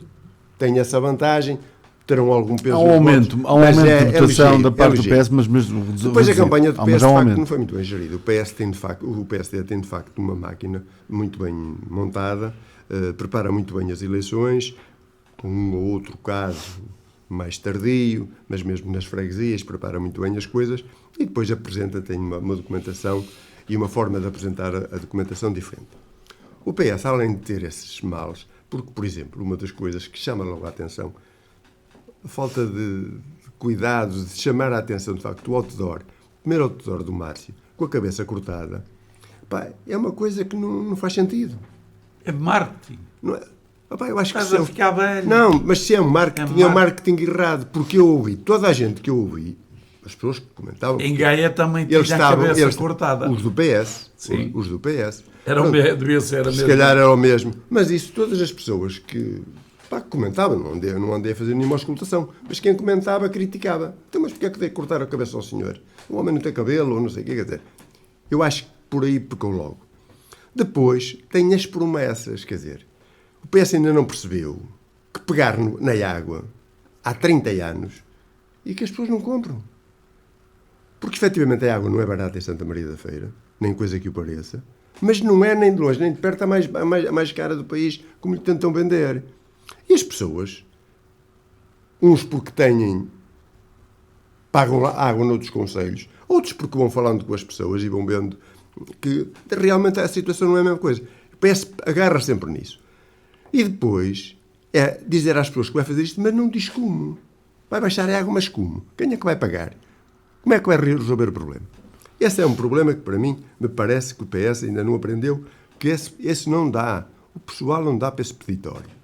tem essa vantagem, terão algum peso Há um aumento de votação da parte do PS, mas mesmo depois a campanha do PS de facto aumento. não foi muito bem gerida. O PSD tem de facto uma máquina muito bem montada, prepara muito bem as eleições, com um ou outro caso mais tardio, mas mesmo nas freguesias prepara muito bem as coisas e depois tem uma documentação e uma forma de apresentar a documentação diferente. O PS, além de ter esses males, porque, por exemplo, uma das coisas que chama logo a atenção, a falta de cuidados, de chamar a atenção, de facto, o outdoor, o primeiro outdoor do Márcio, com a cabeça cortada, Pá, é uma coisa que não faz sentido. É marketing. Não é? Pá, eu acho que Estás a ficar velho. Não, mas se é um marketing, é um marketing errado. Porque eu ouvi, toda a gente que eu ouvi, as pessoas que comentavam... Em Gaia também tinha eles a estavam, cabeça cortada. Os do PS. Sim. Os do PS. Devia ser a Se mesma. calhar era o mesmo. Mas isso, todas as pessoas que comentavam, não andei a fazer nenhuma auscultação, mas quem comentava, criticava. Então, mas porquê é que tem que cortar a cabeça ao senhor? O homem não tem cabelo, ou não sei o que, quer dizer. Eu acho que por aí pecou logo. Depois, tem as promessas, quer dizer, o PS ainda não percebeu que pegar na água há 30 anos e que as pessoas não compram. Porque, efetivamente, a água não é barata em Santa Maria da Feira, nem coisa que o pareça, mas não é nem de longe, nem de perto a mais cara do país, como lhe tentam vender. E as pessoas, uns porque pagam água noutros concelhos, outros porque vão falando com as pessoas e vão vendo que realmente a situação não é a mesma coisa. O PS agarra sempre nisso. E depois é dizer às pessoas que vai fazer isto, mas não diz como. Vai baixar a água, mas como? Quem é que vai pagar? Como é que vai resolver o problema? Esse é um problema que, para mim, me parece que o PS ainda não aprendeu, que esse não dá. O pessoal não dá para esse peditório.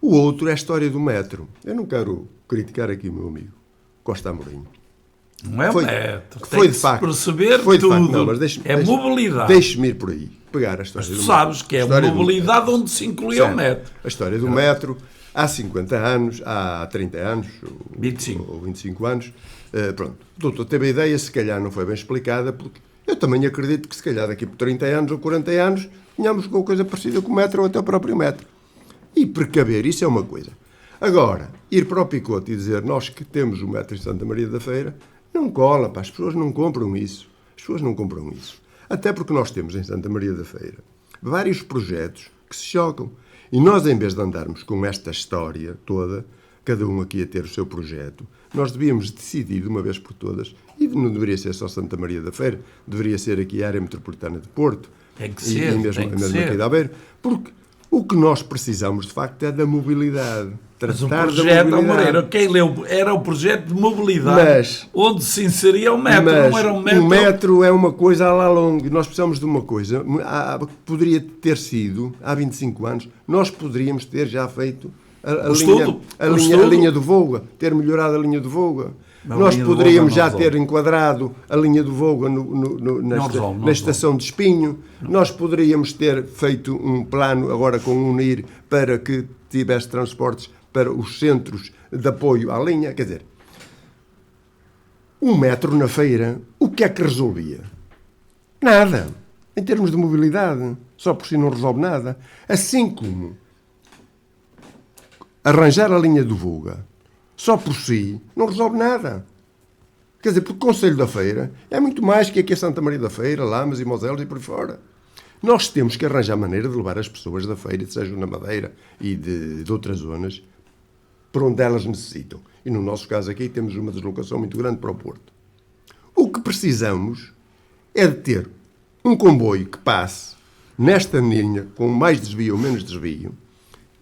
O outro é a história do metro. Eu não quero criticar aqui o meu amigo Costa Amorim. Não é o metro. Foi de facto. Perceber foi de tudo. Facto, não, mas é mobilidade. Deixe-me ir por aí. Pegar a história mas tu do sabes metro. que é a mobilidade onde se incluiu o metro. A história do metro, há 50 anos, há 30 anos, 25. ou 25 anos, pronto. O doutor teve a ideia, se calhar não foi bem explicada, porque eu também acredito que se calhar daqui por 30 anos ou 40 anos tínhamos com coisa parecida com o metro ou até o próprio metro. E precaver, isso é uma coisa. Agora, ir para o picote e dizer nós que temos o metro em Santa Maria da Feira, não cola, pá, as pessoas não compram isso. As pessoas não compram isso. Até porque nós temos em Santa Maria da Feira vários projetos que se chocam. E nós, em vez de andarmos com esta história toda, cada um aqui a ter o seu projeto, nós devíamos decidir de uma vez por todas, e não deveria ser só Santa Maria da Feira, deveria ser aqui a área metropolitana de Porto, tem que ser, e mesmo aqui de Aveiro, porque o que nós precisamos, de facto, é da mobilidade. Mas o projeto, Moreira, quem leu era o projeto de mobilidade, onde se inseria o metro, não era um metro. O metro é uma coisa à la longa. Nós precisamos de uma coisa que poderia ter sido, há 25 anos, nós poderíamos ter já feito a linha do Volga, ter melhorado a linha do Volga. Nós poderíamos já ter enquadrado a linha do Volga na estação de Espinho. Nós poderíamos ter feito um plano agora com o UNIR para que tivesse transportes para os centros de apoio à linha. Quer dizer, um metro na feira, o que é que resolvia? Nada. Em termos de mobilidade, só por si não resolve nada. Assim como arranjar a linha do Volga, só por si, não resolve nada. Quer dizer, porque o Conselho da Feira é muito mais que aqui a Santa Maria da Feira, Lamas e Moselos e por aí fora. Nós temos que arranjar maneira de levar as pessoas da feira, sejam na Madeira e de outras zonas, para onde elas necessitam. E no nosso caso aqui temos uma deslocação muito grande para o Porto. O que precisamos é de ter um comboio que passe nesta linha, com mais desvio ou menos desvio,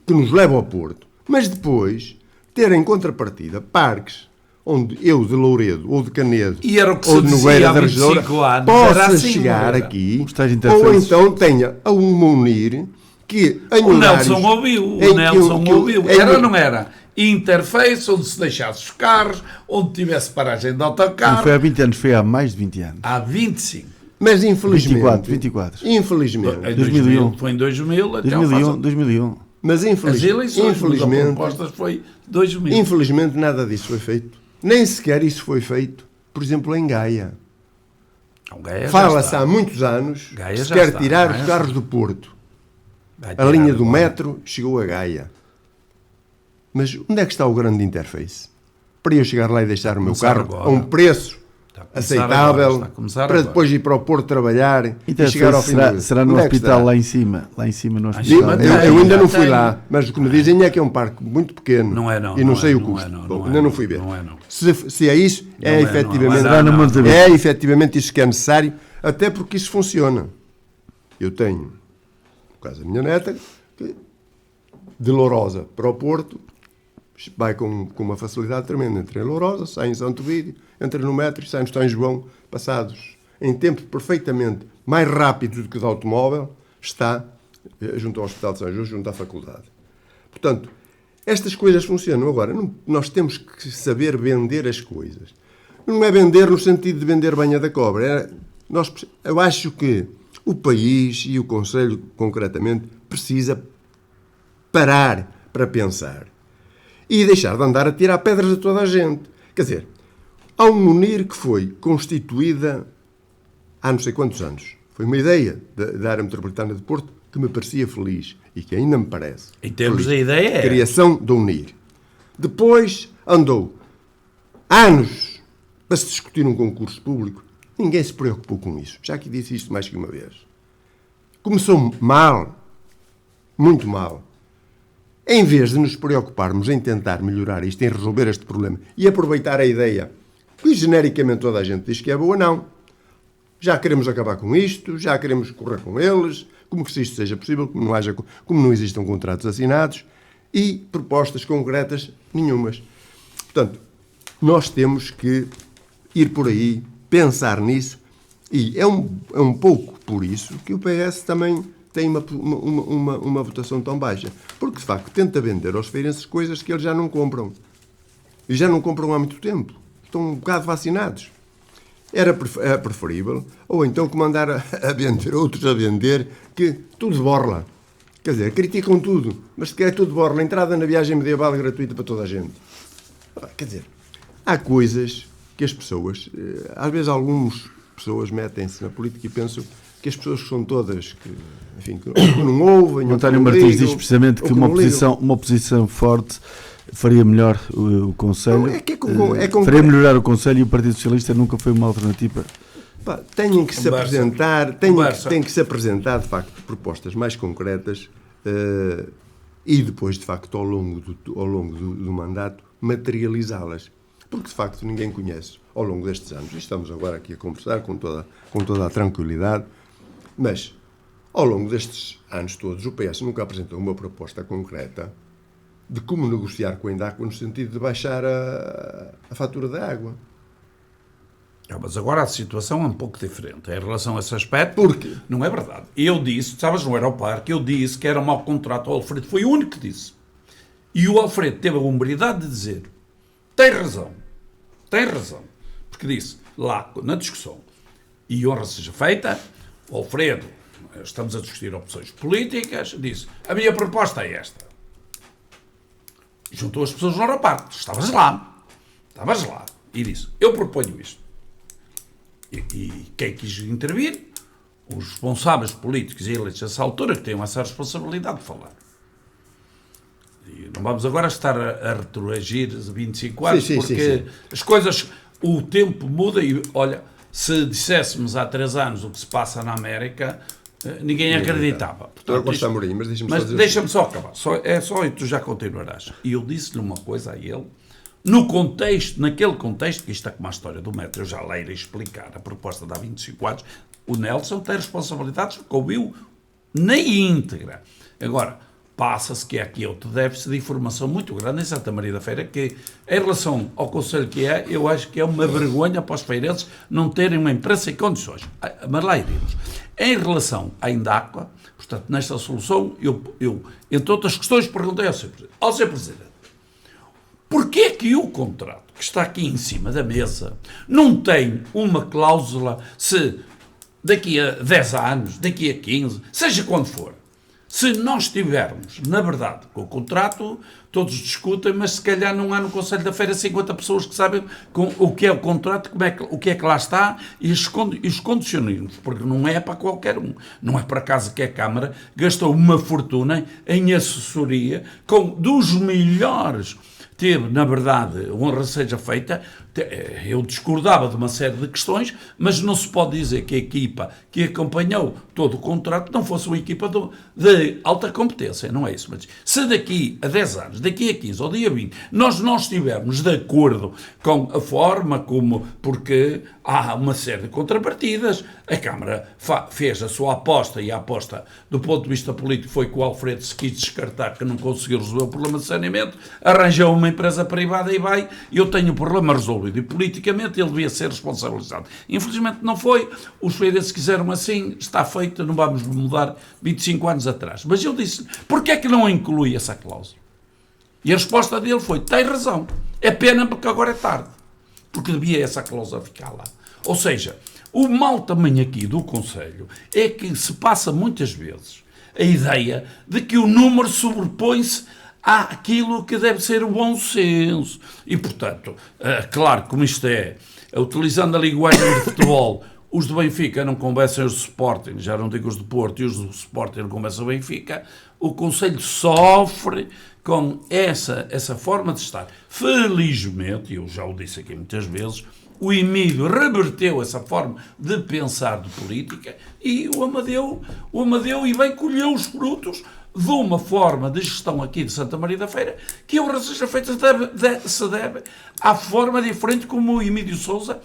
que nos leve ao Porto, mas depois ter em contrapartida parques onde eu de Louredo ou de Canedo ou de Nogueira da Regidoura possa assim, chegar aqui, ou então tenha a uma UNIR que o Nelson ouviu, era ou não era? Interface, onde se deixasse os carros, onde tivesse paragem de autocarro. Não foi há 20 anos, foi há mais de 20 anos. Há 25. Mas infelizmente... 24. Infelizmente. Em 2001. Foi em 2000. 2001. Mas infelizmente... propostas foi 2000. Infelizmente nada disso foi feito. Nem sequer isso foi feito, por exemplo, em Gaia. Fala-se há muitos anos que se quer tirar os carros do Porto. A linha do metro chegou a Gaia. Mas onde é que está o grande interface? Para eu chegar lá e deixar o meu carro a um preço aceitável, para depois ir para o Porto trabalhar e chegar ao fim do dia. Será no hospital lá em cima? Lá em cima no hospital. Eu ainda não fui lá, mas o que me dizem é que é um parque muito pequeno. Não é não. E não sei o custo. Ainda não fui ver. Não é não. Se é isso, é efetivamente isso que é necessário, até porque isso funciona. Eu tenho, no caso da minha neta, de Lourosa para o Porto, vai com uma facilidade tremenda. Entra em Lourosa, sai em Santo Vídeo, entra no metro e sai no São João, passados em tempo perfeitamente mais rápido do que o de automóvel, está junto ao Hospital de São Justo, junto à faculdade. Portanto, estas coisas funcionam. Agora, nós temos que saber vender as coisas. Não é vender no sentido de vender banha da cobra. Eu acho que o país e o Conselho, concretamente, precisa parar para pensar e deixar de andar a tirar pedras a toda a gente. Quer dizer, há uma UNIR que foi constituída há não sei quantos anos. Foi uma ideia da área metropolitana de Porto que me parecia feliz e que ainda me parece. Em termos feliz. da ideia, Criação da UNIR. Depois andou anos para se discutir um concurso público. Ninguém se preocupou com isso. Já que disse isto mais que uma vez. Começou mal, muito mal. Em vez de nos preocuparmos em tentar melhorar isto, em resolver este problema e aproveitar a ideia que genericamente toda a gente diz que é boa, não. Já queremos acabar com isto, já queremos correr com eles, como que se isto seja possível, como não existam contratos assinados e propostas concretas nenhumas. Portanto, nós temos que ir por aí, pensar nisso, e é um pouco por isso que o PS também tem uma votação tão baixa. Porque, de facto, tenta vender aos feirenses coisas que eles já não compram. E já não compram há muito tempo. Estão um bocado vacinados. Era preferível, ou então comandar a vender, outros a vender, que tudo de borla. Quer dizer, criticam tudo, mas que é tudo de borla. Entrada na viagem medieval gratuita para toda a gente. Quer dizer, há coisas que as pessoas, às vezes algumas pessoas metem-se na política e pensam que as pessoas são todas, que, enfim, que não ouvem. O António Martins diz precisamente que uma oposição forte faria melhor o Conselho. Faria melhorar o Conselho e o Partido Socialista nunca foi uma alternativa. Têm que se apresentar, de facto, propostas mais concretas e depois, de facto, ao longo do mandato, materializá-las. Porque, de facto, ninguém conhece ao longo destes anos. E estamos agora aqui a conversar com toda a tranquilidade, mas ao longo destes anos todos o PS nunca apresentou uma proposta concreta de como negociar com a Endacua no sentido de baixar a fatura da água. Mas agora a situação é um pouco diferente em relação a esse aspecto. Por quê? Não é verdade. Eu disse, sabes, no Aeroparque, eu disse que era um mau contrato ao Alfredo. Foi o único que disse. E o Alfredo teve a humildade de dizer: tem razão. Porque disse lá na discussão, e honra seja feita, o Alfredo, estamos a discutir opções políticas, disse: a minha proposta é esta. Juntou as pessoas no Aeroparque. Estavas lá. E disse: eu proponho isto. E quem quis intervir? Os responsáveis políticos e eleitos nessa altura, que têm essa responsabilidade de falar. E não vamos agora estar a retroagir 25 anos, porque as coisas, o tempo muda e, olha, se disséssemos há 3 anos o que se passa na América, ninguém acreditava. Portanto, mas deixa-me só acabar. E tu já continuarás. E eu disse-lhe uma coisa a ele, naquele contexto, que isto é como a história do metro, eu já lá irei explicar a proposta de há 25 anos, o Nelson tem responsabilidades porque ouviu na íntegra. Agora, passa-se que aqui outro déficit de informação muito grande em Santa Maria da Feira, que em relação ao Conselho que é, eu acho que é uma vergonha para os feirenses não terem uma imprensa em condições. Mas lá iremos. Em relação à Endacua, portanto, nesta solução, eu entre outras questões, perguntei ao Sr. Presidente, porquê é que o contrato que está aqui em cima da mesa não tem uma cláusula se daqui a 10 anos, daqui a 15, seja quando for, se nós estivermos, na verdade, com o contrato, todos discutem, mas se calhar não há no Conselho da Feira 50 pessoas que sabem o que é o contrato, o que é que lá está e os condicionismos, porque não é para qualquer um. Não é por acaso que a Câmara gastou uma fortuna em assessoria dos melhores. Teve, na verdade, honra seja feita, eu discordava de uma série de questões, mas não se pode dizer que a equipa que acompanhou todo o contrato não fosse uma equipa de alta competência, não é isso. Mas se daqui a 10 anos, daqui a 15 ou dia 20, nós não estivermos de acordo com a forma porque há uma série de contrapartidas, a Câmara fez a sua aposta e a aposta do ponto de vista político foi que o Alfredo se quis descartar que não conseguiu resolver o problema de saneamento, arranjou uma empresa privada e eu tenho o problema resolvido. incluído. E politicamente ele devia ser responsabilizado. Infelizmente não foi. Os feirenses quiseram assim, está feito, não vamos mudar 25 anos atrás. Mas eu disse, porquê é que não inclui essa cláusula? E a resposta dele foi, tem razão. É pena porque agora é tarde. Porque devia essa cláusula ficar lá. Ou seja, o mal também aqui do Conselho é que se passa muitas vezes a ideia de que o número sobrepõe-se àquilo que deve ser o bom senso. E, portanto, claro, como isto é, utilizando a linguagem de futebol, os do Benfica não convencem os do Sporting, já não digo os do Porto, e os do Sporting não convencem o Benfica, o Conselho sofre com essa forma de estar. Felizmente, eu já o disse aqui muitas vezes, o Emílio reverteu essa forma de pensar de política e o Amadeu e bem colheu os frutos de uma forma de gestão aqui de Santa Maria da Feira que a seja feita se deve à forma diferente como o Emílio Sousa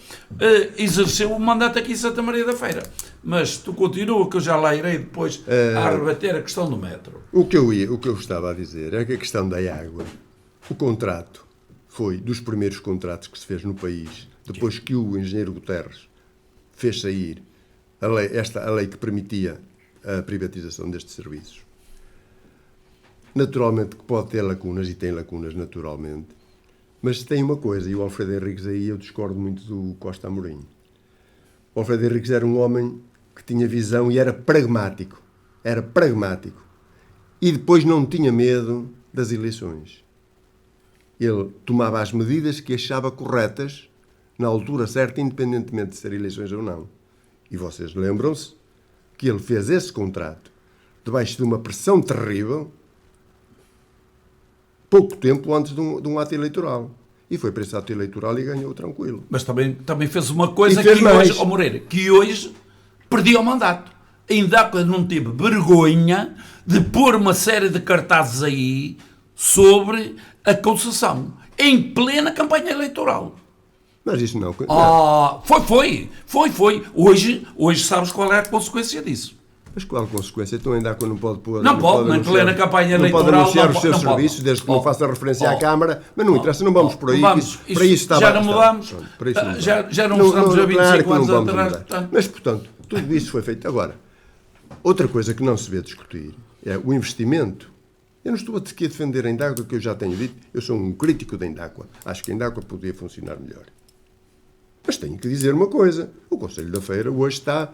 exerceu o mandato aqui em Santa Maria da Feira. Mas tu continua, que eu já lá irei depois a rebater a questão do metro. O que eu estava a dizer é que a questão da água, o contrato foi dos primeiros contratos que se fez no país, depois que o engenheiro Guterres fez sair a lei que permitia a privatização destes serviços. Naturalmente que pode ter lacunas, e tem lacunas naturalmente, mas tem uma coisa, e o Alfredo Henriques aí eu discordo muito do Costa Amorim. O Alfredo Henriques era um homem que tinha visão e era pragmático. E depois não tinha medo das eleições. Ele tomava as medidas que achava corretas na altura certa, independentemente de ser eleições ou não. E vocês lembram-se que ele fez esse contrato debaixo de uma pressão terrível, pouco tempo antes de um ato eleitoral. E foi para esse ato eleitoral e ganhou tranquilo. Mas também fez uma coisa fez que mais. hoje, Moreira, que hoje perdia o mandato. Ainda não teve vergonha de pôr uma série de cartazes aí sobre a concessão, em plena campanha eleitoral. Mas isso não. Foi. Hoje sabes qual é a consequência disso. Mas qual a consequência? Então ainda não pode pôr... Não pode, em plena campanha eleitoral... Não pode anunciar os seus serviços, desde que não faça referência à Câmara, mas não interessa, não vamos por aí. Para isso estava... Já não mudamos, já não estamos a 25 anos atrás. Mas, portanto, tudo isso foi feito. Agora, outra coisa que não se vê discutir é o investimento. Eu não estou aqui a defender a Indáqua, que eu já tenho dito, eu sou um crítico da Indáqua. Acho que a Indáqua podia funcionar melhor. Mas tenho que dizer uma coisa, o Conselho da Feira hoje está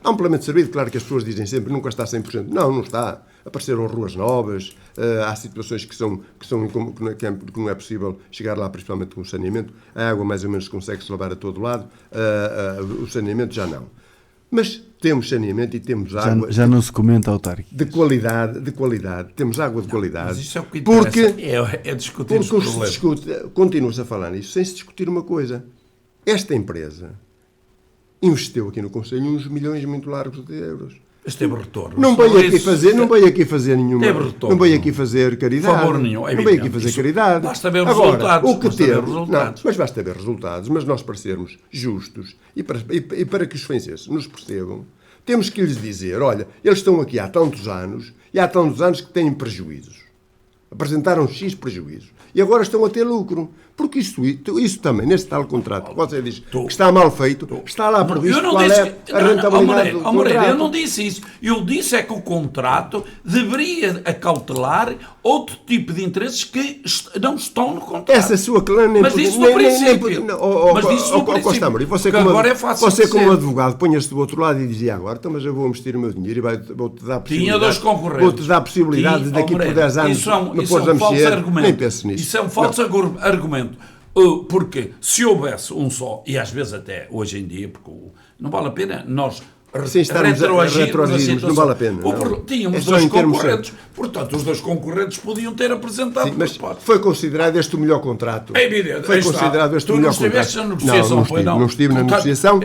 amplamente servido. Claro que as pessoas dizem sempre nunca está 100%. Não está. Apareceram ruas novas, há situações que não é possível chegar lá, principalmente com o saneamento. A água mais ou menos consegue-se levar a todo lado, o saneamento já não. Mas temos saneamento e temos água... Já não se comenta autárquico. De qualidade. Temos água de qualidade. Mas isso é o que interessa. Porque discutir os problemas. Continua-se a falar nisso sem se discutir uma coisa. Esta empresa investiu aqui no Conselho uns milhões muito largos de euros. Mas teve retorno. Não veio aqui fazer nenhuma... Teve retorno. Não veio aqui fazer caridade. Favor nenhum. Não veio aqui fazer caridade. Basta ver resultados. O que teve... Mas basta ver resultados. Mas nós, para sermos justos e para que os fencenses nos percebam, temos que lhes dizer, olha, eles estão aqui há tantos anos e há tantos anos que têm prejuízos. Apresentaram X prejuízos. E agora estão a ter lucro. Porque isso também, nesse tal contrato que você diz que está mal feito, está lá previsto qual é a rentabilidade do contrato. Eu não disse isso. Eu disse é que o contrato deveria acautelar outro tipo de interesses que não estão no contrato. Essa sua clã mas disse no princípio. Mas disse no princípio. Você como advogado, ponha-se do outro lado e dizia agora, então, mas eu vou investir o meu dinheiro e vou-te dar possibilidade. Tinha dois concorrentes. Vou-te dar possibilidade daqui por 10 anos me pôs a mexer. Nem pense nisso. Isso é um falso argumento. Porque se houvesse um só, e às vezes até hoje em dia, porque não vale a pena nós retroagirmos, não vale a pena. Tínhamos dois concorrentes, portanto os dois concorrentes podiam ter apresentado. Sim, mas foi considerado este o melhor contrato. É evidente. Foi considerado este o melhor contrato. Não estive na negociação.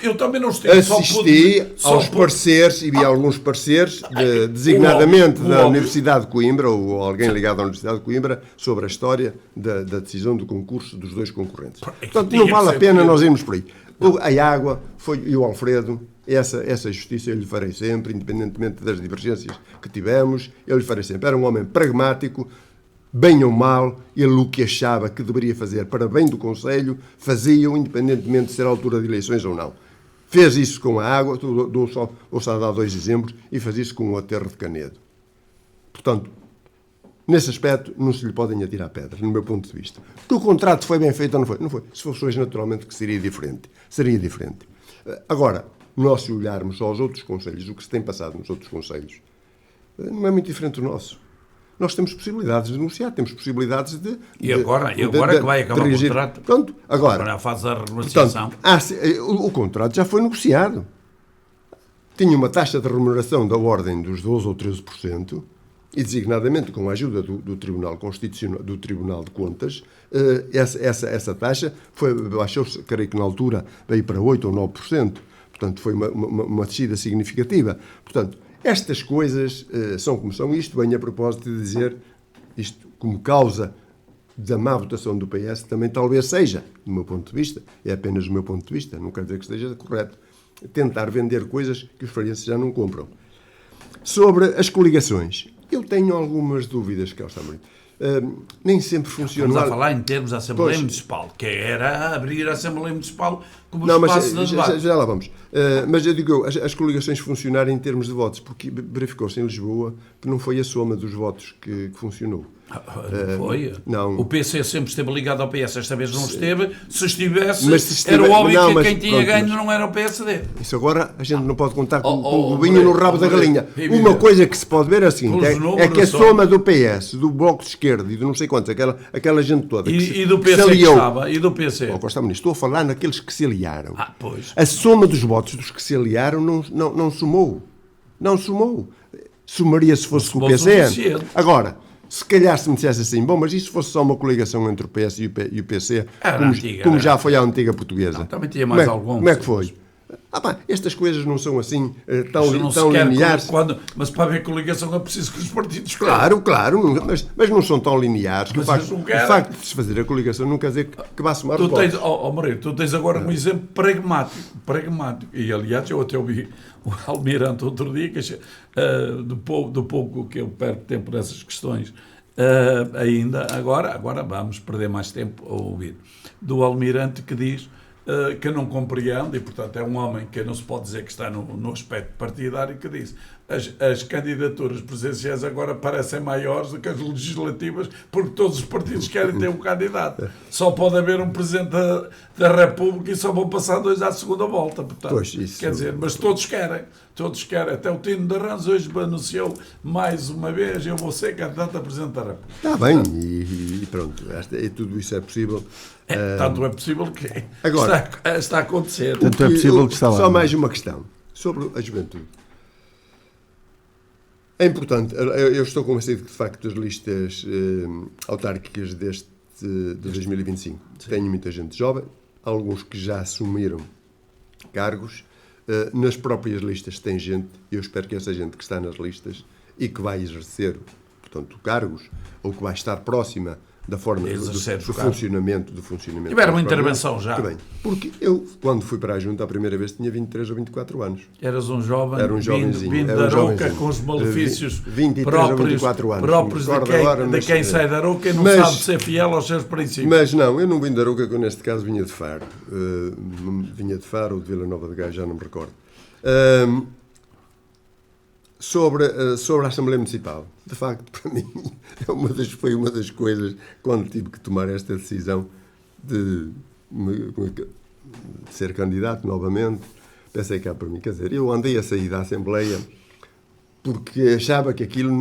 Eu também não estive. Assisti aos pareceres, e vi alguns pareceres, designadamente da Universidade de Coimbra, ou alguém ligado à Universidade de Coimbra, sobre a história da decisão do concurso dos dois concorrentes. Portanto, não vale a pena nós irmos por aí. A água e o Alfredo, essa justiça eu lhe farei sempre, independentemente das divergências que tivemos, eu lhe farei sempre. Era um homem pragmático, bem ou mal, ele o que achava que deveria fazer para bem do Conselho, fazia-o, independentemente de ser a altura de eleições ou não. Fez isso com a água, vou só dar 2 exemplos, e fez isso com o aterro de Canedo. Portanto, nesse aspecto, não se lhe podem atirar pedras, no meu ponto de vista. Que o contrato foi bem feito ou não foi? Não foi. Se fosse hoje, naturalmente, que seria diferente. Seria diferente. Agora, nós se olharmos aos outros conselhos, o que se tem passado nos outros conselhos, não é muito diferente do nosso. Nós temos possibilidades de negociar, temos possibilidades de... E agora que vai acabar o contrato? Pronto, agora faz a renegociação. O contrato já foi negociado. Tinha uma taxa de remuneração da ordem dos 12% ou 13%, e designadamente com a ajuda do Tribunal Constitucional, do Tribunal de Contas, essa taxa baixou-se, creio que na altura veio para 8% ou 9%. Portanto, foi uma descida significativa. Portanto, estas coisas são como são. Isto vem a propósito de dizer, isto como causa da má votação do PS, também talvez seja, do meu ponto de vista, é apenas o meu ponto de vista, não quer dizer que esteja correto, tentar vender coisas que os farenses já não compram. Sobre as coligações, eu tenho algumas dúvidas, Carlos Amorim. Nem sempre funciona. Estamos a falar em termos da Assembleia Municipal, que era abrir a Assembleia Municipal como não, espaço de debate. Já lá vamos. Mas eu digo, as coligações funcionaram em termos de votos, porque verificou-se em Lisboa que não foi a soma dos votos que funcionou. Não foi? Não. O PC sempre esteve ligado ao PS, esta vez não esteve. Se estivesse, era óbvio que quem tinha ganho não era o PSD. Isso agora a gente não pode contar com o vinho no rabo da galinha. Uma coisa que se pode ver assim é que a soma do PS, do Bloco de Esquerda e do não sei quantos, aquela gente toda e do PC que estava, e do PC. Estou a falar naqueles que se aliaram. Pois. A soma dos votos dos que se aliaram não somou. Não somou. Somaria se fosse com o PC. Agora, se calhar se me dissesse assim, bom, mas isso fosse só uma coligação entre o PS e o PC, como já foi a antiga portuguesa. Também tinha mais alguns. Como é que foi? Estas coisas não são assim tão lineares. Mas para haver coligação é preciso que os partidos... Claro, mas não são tão lineares. O facto de se fazer a coligação não quer dizer que vá somar os votos. Maria, tu tens agora um exemplo pragmático. E, aliás, eu até ouvi o Almirante outro dia, do pouco que eu perco tempo nessas questões, ainda agora vamos perder mais tempo a ouvir, do Almirante que diz que não compreende, e portanto é um homem que não se pode dizer que está no aspecto partidário, que diz as candidaturas presidenciais agora parecem maiores do que as legislativas, porque todos os partidos querem ter um candidato. Só pode haver um Presidente da República e só vão passar 2 à segunda volta. Portanto, quer dizer, mas todos querem. Até o Tino de Rãs hoje anunciou mais uma vez, eu vou ser candidato a Presidente da República. Está bem, e pronto, tudo isso é possível. Tanto é possível que agora, está a acontecer. Tanto é possível que está lá. Só mais uma questão sobre a juventude. É importante, eu estou convencido que de facto as listas autárquicas de 2025 têm muita gente jovem, alguns que já assumiram cargos. Nas próprias listas tem gente, eu espero que essa gente que está nas listas e que vai exercer, portanto, cargos, ou que vai estar próxima da forma do funcionamento. Tiveram uma intervenção já. Bem, porque eu, quando fui para a Junta a primeira vez, tinha 23 ou 24 anos. Eras um jovem, era um jovenzinho, vindo da Arouca, com os malefícios 23 ou 24 anos. próprios de quem sai da Arouca e não sabe ser fiel aos seus princípios. Mas não, eu não vim da Arouca, que eu neste caso vinha de Faro. Vinha de Faro ou de Vila Nova de Gaia, já não me recordo. Sobre a Assembleia Municipal, de facto, para mim, foi uma das coisas, quando tive que tomar esta decisão de ser candidato novamente, pensei cá para mim, quer dizer, eu andei a sair da Assembleia porque achava que aquilo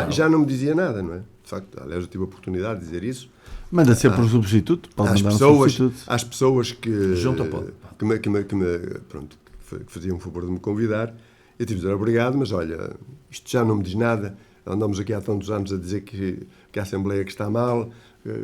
já não me dizia nada, não é? De facto, aliás, eu tive a oportunidade de dizer isso. Manda sempre um substituto, pode mandar um substituto. Às pessoas que faziam o favor de me convidar, eu tive de dizer obrigado, mas olha, isto já não me diz nada. Andamos aqui há tantos anos a dizer que a Assembleia que está mal,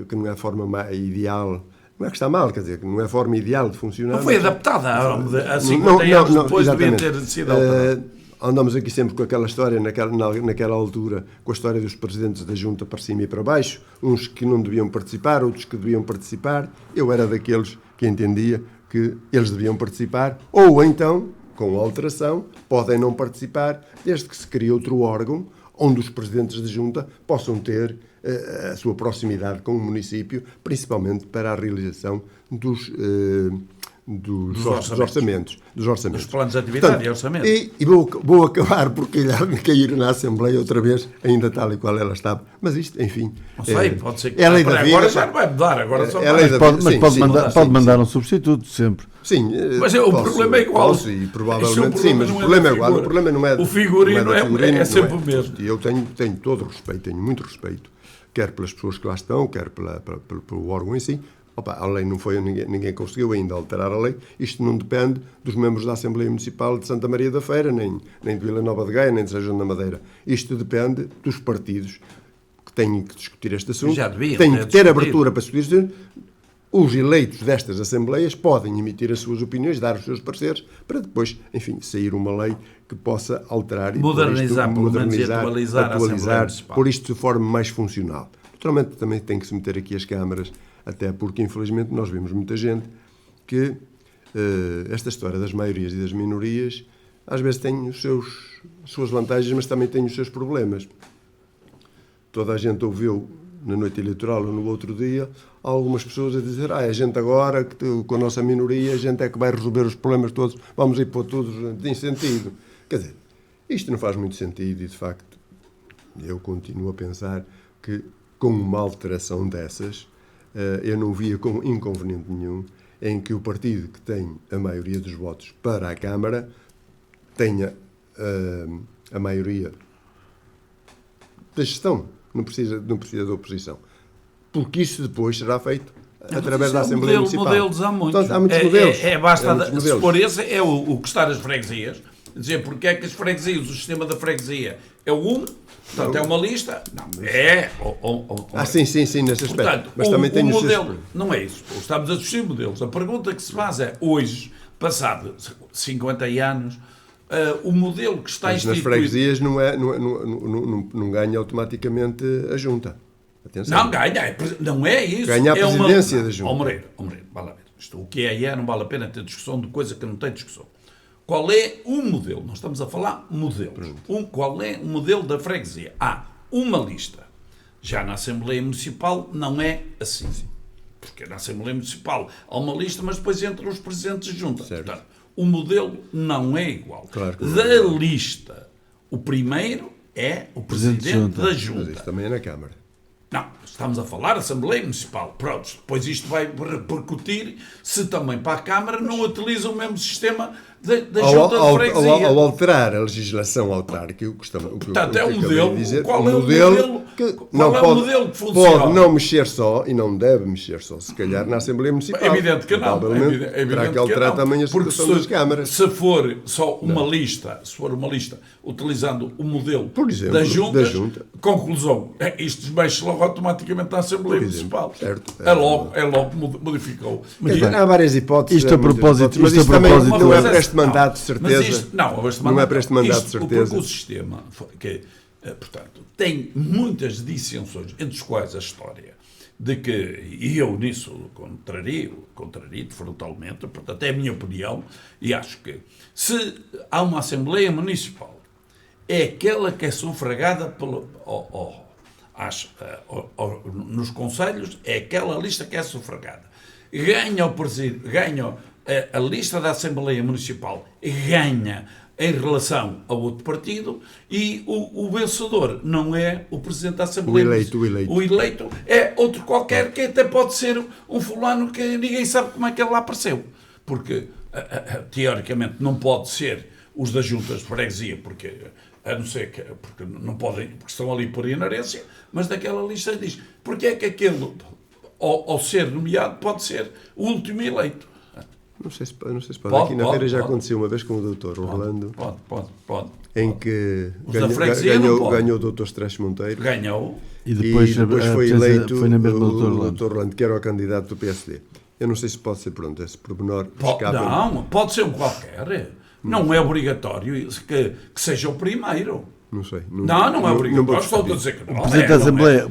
que não é a forma ideal. Não é que está mal, quer dizer, que não é a forma ideal de funcionar. Não foi adaptada a 50 anos depois, devia ter sido alterada. Andamos aqui sempre com aquela história, naquela altura, com a história dos presidentes da Junta para cima e para baixo, uns que não deviam participar, outros que deviam participar. Eu era daqueles que entendia que eles deviam participar, ou então, com alteração, podem não participar, desde que se crie outro órgão onde os presidentes de junta possam ter a sua proximidade com o município, principalmente para a realização dos orçamentos. Dos planos de atividade. Portanto, e orçamento. E vou acabar por cair na Assembleia outra vez, ainda tal e qual ela estava. Mas isto, enfim... Não sei, pode ser que... É a lei da vida. Agora já não vai mudar, agora só pode mandar um substituto, sempre. Sim, mas o problema é igual. E provavelmente sim, mas o problema é igual. O problema não é... O figurino é sempre o mesmo. E eu tenho todo o respeito, tenho muito respeito, quer pelas pessoas que lá estão, quer pelo órgão em si. A lei não foi, ninguém conseguiu ainda alterar a lei. Isto não depende dos membros da Assembleia Municipal de Santa Maria da Feira, nem de Vila Nova de Gaia, nem de São João da Madeira. Isto depende dos partidos que têm que discutir este assunto. Têm que ter abertura para discutir este assunto. Os eleitos destas Assembleias podem emitir as suas opiniões, dar os seus pareceres, para depois, enfim, sair uma lei que possa alterar modernizar e atualizar por isto de forma mais funcional. Naturalmente também tem que se meter aqui as câmaras, até porque, infelizmente, nós vemos muita gente que esta história das maiorias e das minorias às vezes tem as suas vantagens, mas também tem os seus problemas. Toda a gente ouviu, na noite eleitoral ou no outro dia, algumas pessoas a dizer a gente agora, com a nossa minoria, a gente é que vai resolver os problemas todos, vamos ir pôr todos em sentido. Quer dizer, isto não faz muito sentido e, de facto, eu continuo a pensar que, com uma alteração dessas, eu não via com inconveniente nenhum em que o partido que tem a maioria dos votos para a Câmara tenha a maioria da gestão, não precisa da oposição. Porque isso depois será feito através da Assembleia Municipal. Modelos há muitos. Então, há muitos modelos. Basta supor esse é o custar as freguesias, dizer porque é que as freguesias, o sistema da freguesia é o portanto, é uma lista. Não, sim, nesse aspecto. Portanto, mas também tem modelo. Não é isso. Estamos a discutir modelos. A pergunta que se faz é, hoje, passado 50 anos, o modelo que está instituído... Nas freguesias não ganha automaticamente a junta. Atenção. Não ganha. Não é isso. Ganha a presidência da junta. Moreira, vai lá ver. Isto, o que é, não vale a pena ter discussão de coisa que não tem discussão. Qual é o modelo? Nós estamos a falar modelos. Qual é o modelo da freguesia? Há uma lista. Já na Assembleia Municipal não é assim. Porque na Assembleia Municipal há uma lista, mas depois entram os presidentes de junta. Portanto, o modelo não é igual. Claro que da lista, o primeiro é o presidente da junta. Mas isso também é na Câmara. Não, estamos a falar Assembleia Municipal. Pronto, depois isto vai repercutir se também para a Câmara não utilizam o mesmo sistema da junta de freguesia. Ao alterar a legislação autárquica, portanto, é um modelo. Dizer, qual é o modelo que funciona? Pode não mexer só, e não deve mexer só, se calhar, na Assembleia Municipal. É evidente que não. Terá que alterar também a situação das câmaras. Se for só uma lista, utilizando o modelo, por exemplo, da junta, conclusão, isto mexe logo automaticamente na Assembleia Municipal. Certo. É logo modificou. Há várias hipóteses. Isto a propósito, mas isto também não é para este mandato, de certeza. Não é para este mandato, de certeza. Porque o sistema, portanto, tem muitas dissensões, entre as quais a história de que, e eu nisso contrario frontalmente, portanto, é a minha opinião, e acho que se há uma Assembleia Municipal, é aquela que é sufragada nos conselhos, é aquela lista que é sufragada. Ganha o presidente, a lista da Assembleia Municipal ganha em relação a outro partido e o vencedor não é o Presidente da Assembleia Municipal. O eleito é outro qualquer que até pode ser um fulano que ninguém sabe como é que ele lá apareceu. Porque, teoricamente, não pode ser os das juntas de freguesia, porque, a não ser que porque não podem, porque estão ali por inerência, mas daquela lista diz porque é que aquele, ao ser nomeado, pode ser o último eleito. Não sei se pode. Aqui na Feira já aconteceu uma vez com o Dr. Orlando. Pode. Em que ganhou o Dr. Stresch Monteiro. Ganhou. E depois foi eleito foi na mesma o Dr. Orlando, que era o candidato do PSD. Eu não sei se pode ser, pronto, esse pormenor escapa. Não, pode ser um qualquer. Não é obrigatório que seja o primeiro. Não sei. Não é obrigatório. Estou a dizer que não. O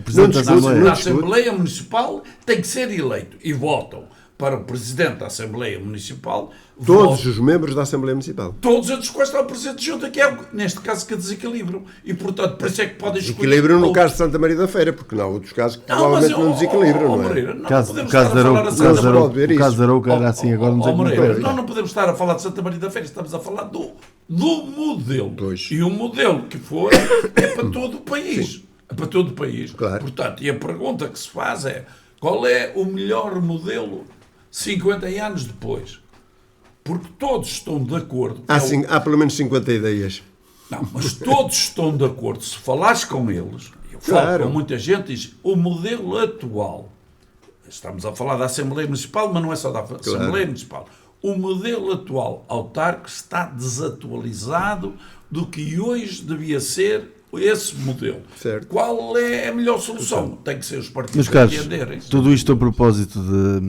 Presidente da Assembleia. Na Assembleia Municipal tem que ser eleito. E votam para o Presidente da Assembleia Municipal. Todos os membros da Assembleia Municipal. Todos os dos quais está o Presidente de Junta, que é, neste caso, que desequilibram. E, portanto, por isso é que podem escolher... Desequilíbrio no caso de Santa Maria da Feira, porque não há outros casos que provavelmente não desequilibram, não é? Moreira, não O caso podemos de estar a falar de Santa Maria. o caso de Arouca era assim, agora não sei como Moreira, é. não podemos estar a falar de Santa Maria da Feira, estamos a falar do modelo. Pois. E o modelo que for é para todo o país. Sim. É para todo o país. Claro. Portanto, e a pergunta que se faz é: qual é o melhor modelo 50 anos depois? Porque todos estão de acordo. Há pelo menos 50 ideias. Não, mas todos estão de acordo. Se falares com eles, eu falo Claro. com muita gente, diz o modelo atual. Estamos a falar da Assembleia Municipal, mas não é só da Assembleia Municipal. O modelo atual autárquico está desatualizado do que hoje devia ser esse modelo. Certo. Qual é a melhor solução? Tem que ser os partidos Meus a caros, entenderem. tudo isto a propósito de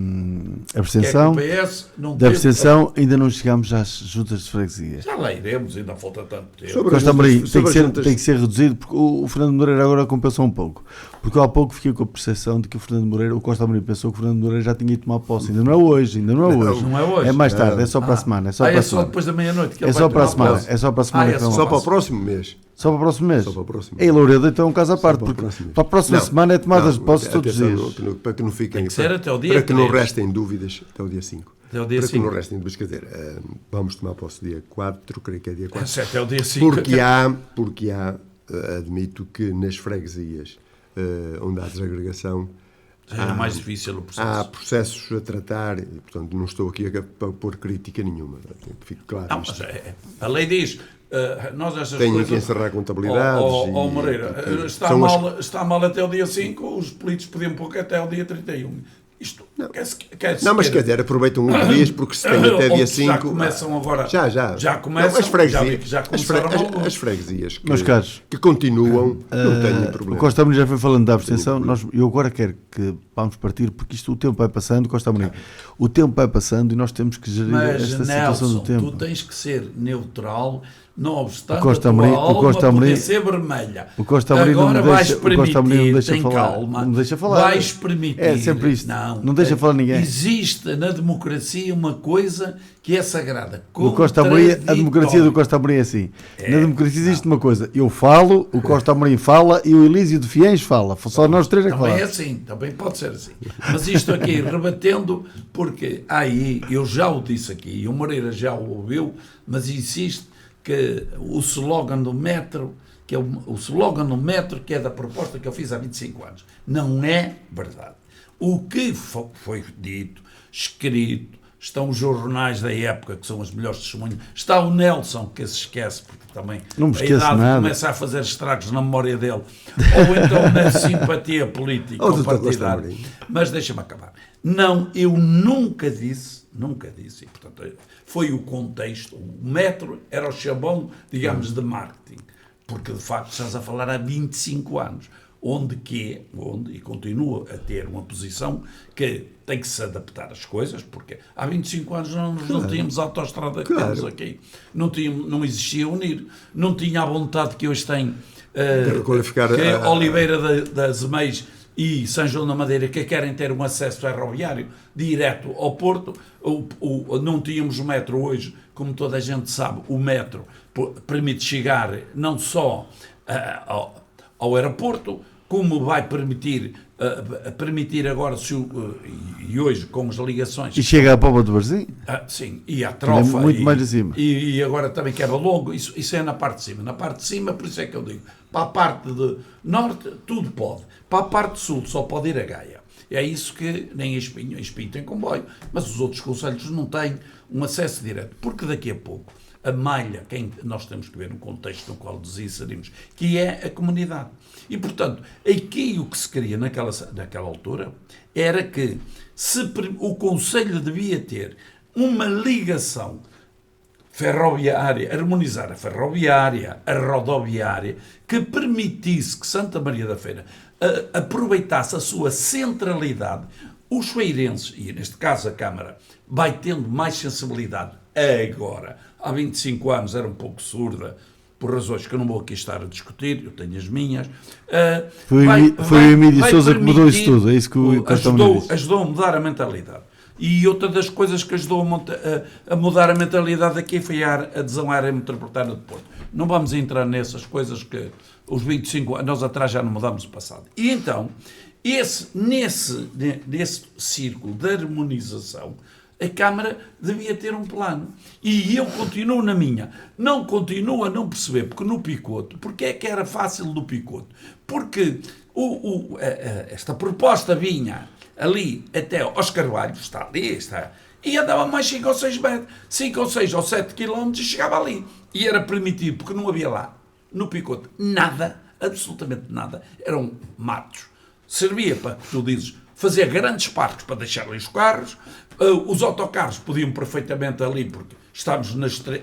Que é abstenção. que o PS não Da teve- abstenção, ainda não chegámos às juntas de freguesia. Já lá iremos, ainda falta tanto tempo. Sobre Costa as Amorim, juntas- tem sobre que, as ser, juntas- tem que ser reduzido, porque o Fernando Moreira agora compensou um pouco. Porque eu há pouco fiquei com a percepção de que o Costa Amorim pensou que o Fernando Moreira já tinha ido tomar posse. Ainda não é hoje, ainda não é hoje. Não é hoje. É mais tarde, é só para a semana. É só para a é só semana. depois da meia-noite que É ele só vai para a tomar semana. posse. É só para a semana. Ah, é que só não Só há para o posse. próximo mês. Só para o próximo mês. Só para o próximo. Em Louredo então é um caso à parte, para o porque próximo mês. para a próxima Não. semana é tomadas de Não, posse todos os atenção, dias. para que não fiquem... Tem que ser até o dia para que não 3. restem dúvidas, até o dia 5. Até o dia para que 5. não restem dúvidas, quer dizer, vamos tomar posse dia 4, creio que é dia 4. Esse é até o dia 5. Porque há, admito que nas freguesias onde há desagregação, Era mais difícil o processo. há processos a tratar, e, portanto, não estou aqui a pôr crítica nenhuma, fico claro Não, isto. mas a lei diz, nós estas Tenho coisas... que encerrar contabilidades. Moreira, porque está são está mal até o dia 5, os políticos podiam pôr que até o dia 31. Isto, Não, mas quer dizer, aproveitam 8 dias porque se tem até dia 5. Já começam agora. Já começam. Não, as freguesias, já vi que já começaram alguns. as freguesias Meus caros, que continuam não têm O problema. Costa Amorim já foi falando da abstenção. Eu agora quero que vamos partir, porque isto o tempo vai passando. Costa Amorim, o tempo vai passando e nós temos que gerir Mas, esta situação Nelson, do tempo. tu tens que ser neutral, não obstante O Costa a tua Amorim- o alma Costa Amorim- poder ser vermelha. O Costa Amorim não me Agora vais deixa- o Costa Amorim não permitir, deixa tem falar. calma, Não me deixa falar. vais permitir. É sempre isto. Não deixa falar ninguém. Existe na democracia uma coisa que é sagrada. No Costa Amorim, a democracia do Costa Amorim é assim. Na democracia existe uma coisa. Eu falo, o Costa Amorim fala e o Elísio de Fiéis fala. Só nós três é que Também é falamos. assim, também pode ser assim. Mas isto aqui, rebatendo, porque aí, eu já o disse aqui, e o Moreira já o ouviu, mas insiste que o slogan do metro, que é o slogan do metro, que é da proposta que eu fiz há 25 anos, não é verdade. O que foi dito, escrito, estão os jornais da época, que são os melhores testemunhos, está o Nelson, que se esquece, porque também Não me a esqueço idade nada. começa a fazer estragos na memória dele, ou então na simpatia política Ou ou do Costa partidária. Amorim. Mas deixa-me acabar. Não, eu nunca disse, e portanto foi o contexto, o metro era o chabão, digamos, de marketing, porque de facto estás a falar há 25 anos, onde, e continua a ter uma posição que tem que se adaptar às coisas, porque há 25 anos não tínhamos a autoestrada que temos aqui, não existia unir, não tinha a vontade que hoje tem De requalificar que Oliveira das Meias e São João da Madeira, que querem ter um acesso ferroviário direto ao Porto. Não tínhamos o metro hoje, como toda a gente sabe, o metro permite chegar não só ao aeroporto, como vai permitir agora, e hoje com as ligações... E chega à Póvoa do Varzim? Sim, e a trofa, muito mais acima. e agora também que é longo, isso é na parte de cima. Na parte de cima, por isso é que eu digo, para a parte de norte, tudo pode. Para a parte sul, só pode ir a Gaia. É isso que nem Espinho tem comboio, mas os outros concelhos não têm um acesso direto. Porque daqui a pouco, a malha, nós temos que ver no contexto no qual nos inserimos, que é a comunidade. E, portanto, aqui o que se queria naquela altura era que o Conselho devia ter uma ligação ferroviária, harmonizar a ferroviária, a rodoviária, que permitisse que Santa Maria da Feira aproveitasse a sua centralidade. Os feirenses, e neste caso a Câmara, vai tendo mais sensibilidade agora. Há 25 anos era um pouco surda, por razões que eu não vou aqui estar a discutir, eu tenho as minhas. Foi o Emílio Sousa que mudou isso tudo, é isso que o Costa Amorim disse. Ajudou a mudar a mentalidade. E outra das coisas que ajudou a mudar a mentalidade aqui foi a adesão à área metropolitana de Porto. Não vamos entrar nessas coisas que os 25 anos atrás já não mudamos o passado. E então, nesse círculo de harmonização, a Câmara devia ter um plano. E eu continuo na minha. Não continuo a não perceber, porque no Picoto, porque é que era fácil no Picoto? Porque esta proposta vinha ali até aos Carvalhos, está ali, e andava mais 5 ou 6 metros, 5 ou 6 ou 7 quilómetros e chegava ali. E era permitido, porque não havia lá, no Picoto, nada, absolutamente nada. Eram matos. Servia para, tu dizes, fazer grandes parques para deixar ali os carros. Os autocarros podiam perfeitamente ali, porque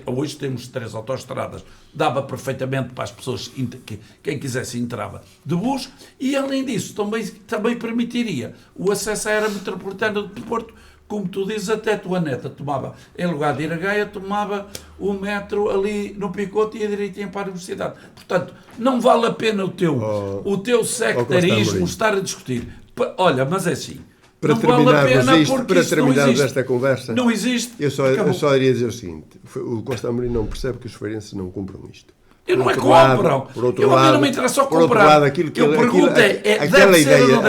hoje temos 3 autoestradas, dava perfeitamente para as pessoas, quem quisesse entrava de bus, e além disso também permitiria o acesso à área metropolitana de Porto, como tu dizes, até a tua neta tomava, em lugar de ir a Gaia, tomava o metro ali no Picoto e a direitinha para a universidade. Portanto, não vale a pena o teu sectarismo estar a discutir. Olha, mas é assim. Para terminarmos esta conversa, não existe. Eu só iria dizer o seguinte: o Costa Amorim não percebe que os feirenses não compram isto. Eu não compram. Não me interessa só comprar. Por outro lado,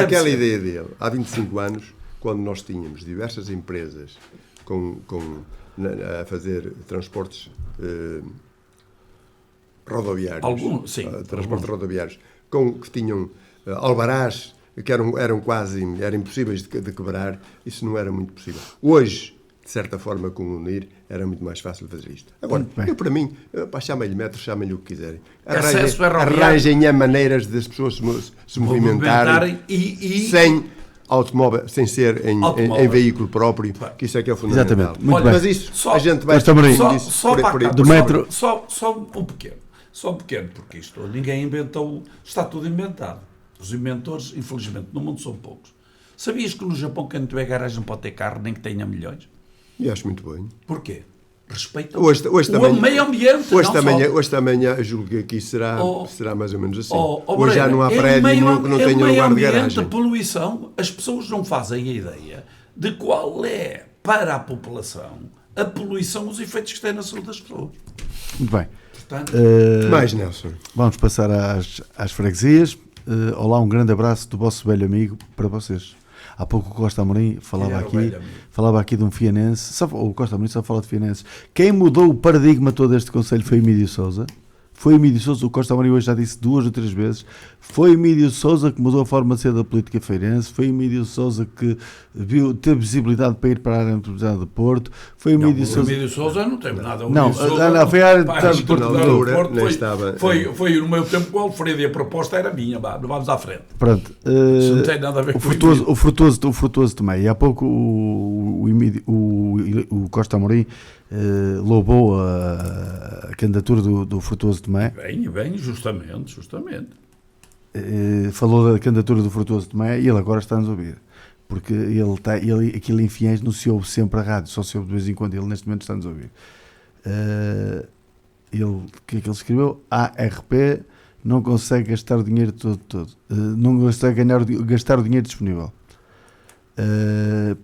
aquela ideia dele, há 25 anos, quando nós tínhamos diversas empresas a fazer transportes rodoviários, rodoviários, que tinham alvarás que eram impossíveis de quebrar, isso não era muito possível. Hoje, de certa forma, com o UNIR, era muito mais fácil fazer isto. Agora, para mim, chamem-lhe metro, chamem-lhe o que quiserem. Arranjem maneiras das pessoas se movimentarem sem automóvel, sem ser em veículo próprio, que isso é que é fundamental. Exatamente. Muito bem. Mas isso, a gente vai... Só um pequeno, porque isto ninguém inventou, está tudo inventado. Os inventores, infelizmente, no mundo são poucos. Sabias que no Japão, quem não tiver garagem não pode ter carro, nem que tenha milhões? E acho muito bem. Porquê? Respeitam o meio ambiente. Hoje também julgo que aqui será mais ou menos assim. Hoje já não há prédio nenhum que não tenha lugar de garagem. A poluição, as pessoas não fazem a ideia de qual é, para a população, a poluição, os efeitos que tem na saúde das pessoas. Muito bem. Portanto, mais, Nelson. Vamos passar às freguesias. Olá, um grande abraço do vosso velho amigo para vocês. Há pouco o Costa Amorim falava aqui de um fianense. O Costa Amorim só fala de fianenses. Quem mudou o paradigma todo deste concelho foi Emílio Sousa. O Costa Amorim hoje já disse 2 ou 3 vezes. Foi Emílio Sousa que mudou a forma de ser da política feirense. Foi Emílio Sousa que teve visibilidade para ir para a área metropolitana de Porto. Foi Emílio Sousa. Emílio Sousa não teve nada. Não, foi a área metropolitana de Porto. Foi no meu tempo com o Alfredo e a proposta era minha. Vamos à frente. Pronto. Isso não tem nada a ver com o Frutuoso também. E há pouco o Costa Amorim louvou a candidatura do Frutuoso Tomé. Bem, justamente. Falou da candidatura do Frutuoso Tomé e ele agora está-nos a ouvir. Porque aquilo em Fiéis não se ouve sempre a rádio, só se ouve de vez em quando. Ele neste momento está-nos a ouvir. O que é que ele escreveu? ARP não consegue gastar o dinheiro todo. Não consegue gastar o dinheiro disponível.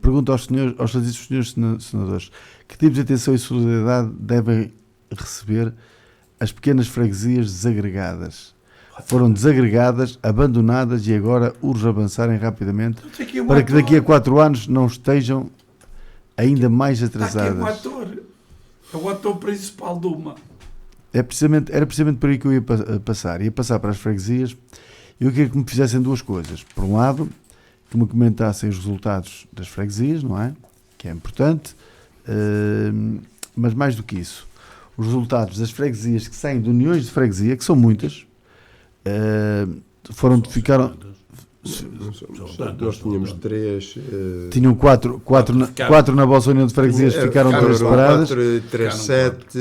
Pergunto aos senhores senadores: que tipos de atenção e solidariedade devem receber as pequenas freguesias desagregadas? Foram desagregadas, abandonadas e agora urge avançarem rapidamente para que daqui a 4 anos não estejam ainda mais atrasadas. É o ator principal de uma. Era precisamente por aí que eu ia passar. Ia passar para as freguesias e eu queria que me fizessem 2 coisas. Por um lado, que me comentassem os resultados das freguesias, não é? Que é importante, mas mais do que isso, os resultados das freguesias que saem de uniões de freguesia, que são muitas, ficaram... Nós tínhamos 3... Tinham 4 na vossa união de freguesias, ficaram 3 separadas. 3, 7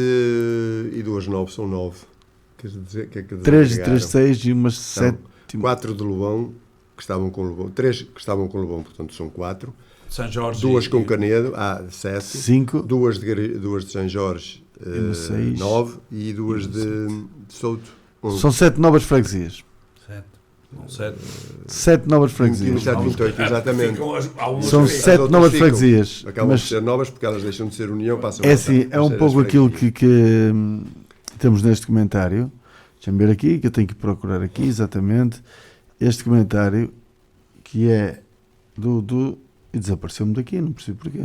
e 2, 9, são 9. Quer dizer, 3, 6 e umas 7... 4 de Lobão, que estavam com Lobão, 3 que estavam com Lobão, portanto são 4. São Jorge 2 com Canedo, 7. 5. 2 de São Jorge, 9. E 2 de Souto, 11. São 7 novas freguesias. 7. Não, 7. 7 novas freguesias. 27, 28, exatamente. São 7 novas freguesias. Acabam Mas de ser novas porque elas deixam de ser União, passam é a assim, é um ser pouco as aquilo freguesias. que temos neste comentário. Deixa-me ver aqui, que eu tenho que procurar aqui exatamente. Este comentário que é do e desapareceu-me daqui, não percebo porquê.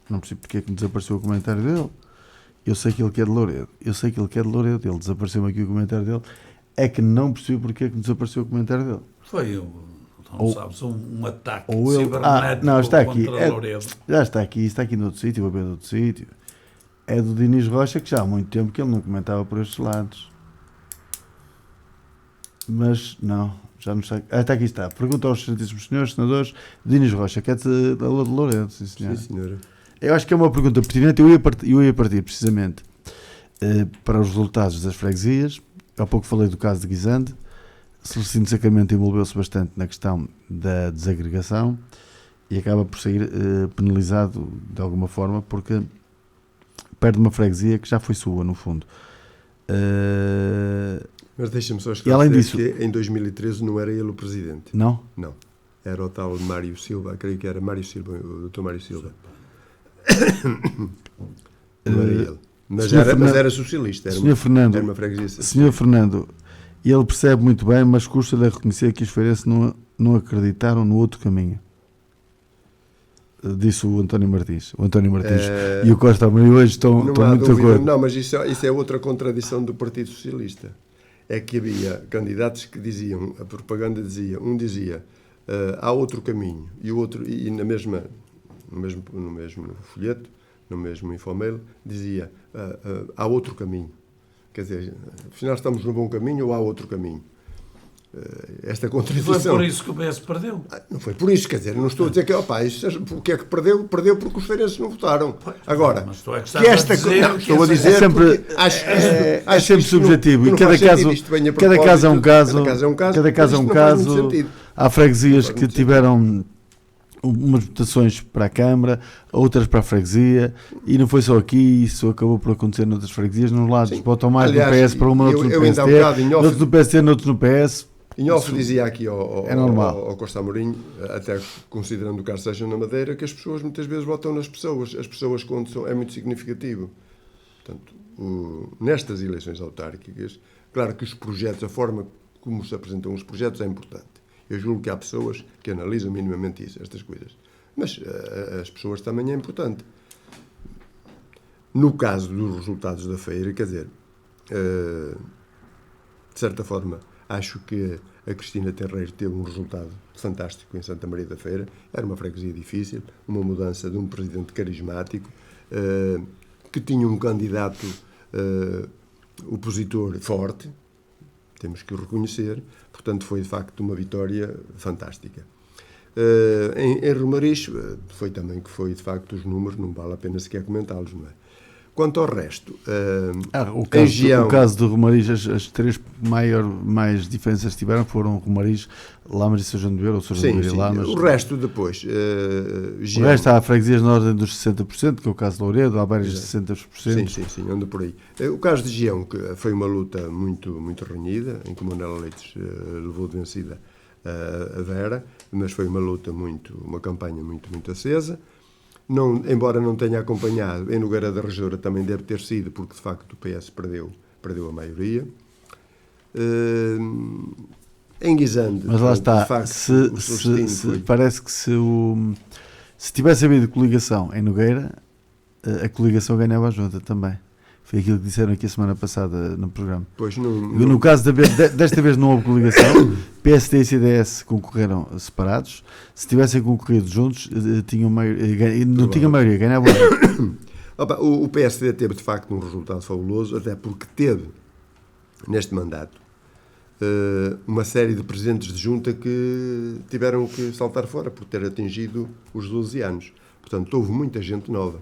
Não percebo porque é que me desapareceu o comentário dele. Eu sei que ele quer de Louredo. Ele desapareceu-me aqui o comentário dele. É que não percebo porque é que me desapareceu o comentário dele. Foi um ataque ou ele- cibernético não, está aqui. contra Louredo. Já está aqui noutro sítio, vou ver de outro sítio. É do Dinis Rocha, que já há muito tempo que ele não comentava por estes lados. Mas não, já não sei. Está aqui está. Pergunta aos excelentíssimos senhores, senadores, Dinis Rocha, que é de Louredo, sim senhora. Sim, senhora. Eu acho que é uma pergunta pertinente. Eu ia partir precisamente para os resultados das freguesias. Há pouco falei do caso de Guisande. Celestino Sacramento envolveu-se bastante na questão da desagregação e acaba por sair penalizado de alguma forma porque perde uma freguesia que já foi sua, no fundo. Mas deixa-me só E além esclarecer disso- que em 2013 não era ele o presidente. Não? Não. Era o tal Mário Silva, creio que era Mário Silva, o Dr. Mário Silva. Não era ele. Mas Senhor era, Fernando- mas era socialista. Era Senhor Fernando, era uma freguesia socialista. Senhor Fernando, ele percebe muito bem, mas custa-lhe a reconhecer que os feirenses não acreditaram no outro caminho. Disse o António Martins. E o Costa Amorim hoje estão Não há muito de dúvida. acordo. Não, mas isso é outra contradição do Partido Socialista. É que havia candidatos que diziam, a propaganda dizia, um dizia há outro caminho, e o outro, e no mesmo folheto, no mesmo infomail, dizia há outro caminho. Quer dizer, afinal estamos no bom caminho ou há outro caminho? Esta Foi contradição. por isso que o PS perdeu. Não foi por isso, quer dizer, não estou a dizer que, o que é que perdeu? Perdeu porque os feirenses não votaram. Agora, mas tu é que que estás a esta dizer não, que estou a essa- dizer É sempre- porque acho é que sempre isto não- subjetivo que e não cada faz caso, sentido, isto vem a cada caso é um propósito, caso, cada caso é um caso, cada caso é mas um isto não faz muito caso. sentido. Há freguesias Não faz que muito tiveram umas votações para a Câmara, outras para a freguesia, e não foi só aqui, isso acabou por acontecer noutras freguesias, nos lados Sim. votam mais Aliás, no PS para uma, noutros no eu ainda há PST, bocado em off- noutros no PST, noutros no PS. Inhofe dizia aqui é normal. ao Costa Amorim, até considerando o caso seja na Madeira, que as pessoas muitas vezes votam nas pessoas. As pessoas quando são, é muito significativo. Portanto, nestas eleições autárquicas, claro que os projetos, a forma como se apresentam os projetos é importante. Eu julgo que há pessoas que analisam minimamente isso, estas coisas. Mas as pessoas também é importante. No caso dos resultados da feira, quer dizer, de certa forma, acho que a Cristina Terreiro teve um resultado fantástico em Santa Maria da Feira. Era uma freguesia difícil, uma mudança de um presidente carismático, que tinha um candidato opositor forte, temos que o reconhecer. Portanto, foi de facto uma vitória fantástica. Em Romariz, foi também que foi de facto os números, não vale a pena sequer comentá-los, não é? Quanto ao resto, O caso de Romariz, as três mais diferenças que tiveram foram Romariz, Lamas e São João de Beira, ou São João de Beira e Lamas. O resto depois, O resto há freguesias na ordem dos 60%, que é o caso de Louredo, há vários de 60%. Sim, anda por aí. O caso de Gião, que foi uma luta muito, muito renhida, em que o Manuel Leites levou de vencida a Vera, mas foi uma campanha muito, muito acesa. Não, embora não tenha acompanhado, em Nogueira da Regedoura também deve ter sido, porque de facto o PS perdeu a maioria. Em Guisande, Mas lá está, de facto, parece que se tivesse havido coligação em Nogueira, a coligação ganhava a junta também. Foi aquilo que disseram aqui a semana passada no programa. Pois No caso desta vez não houve coligação, PSD e CDS concorreram separados. Se tivessem concorrido juntos, não tinham maioria, ganhavam. O PSD teve de facto um resultado fabuloso, até porque teve, neste mandato, uma série de presidentes de junta que tiveram que saltar fora por ter atingido os 12 anos. Portanto, houve muita gente nova.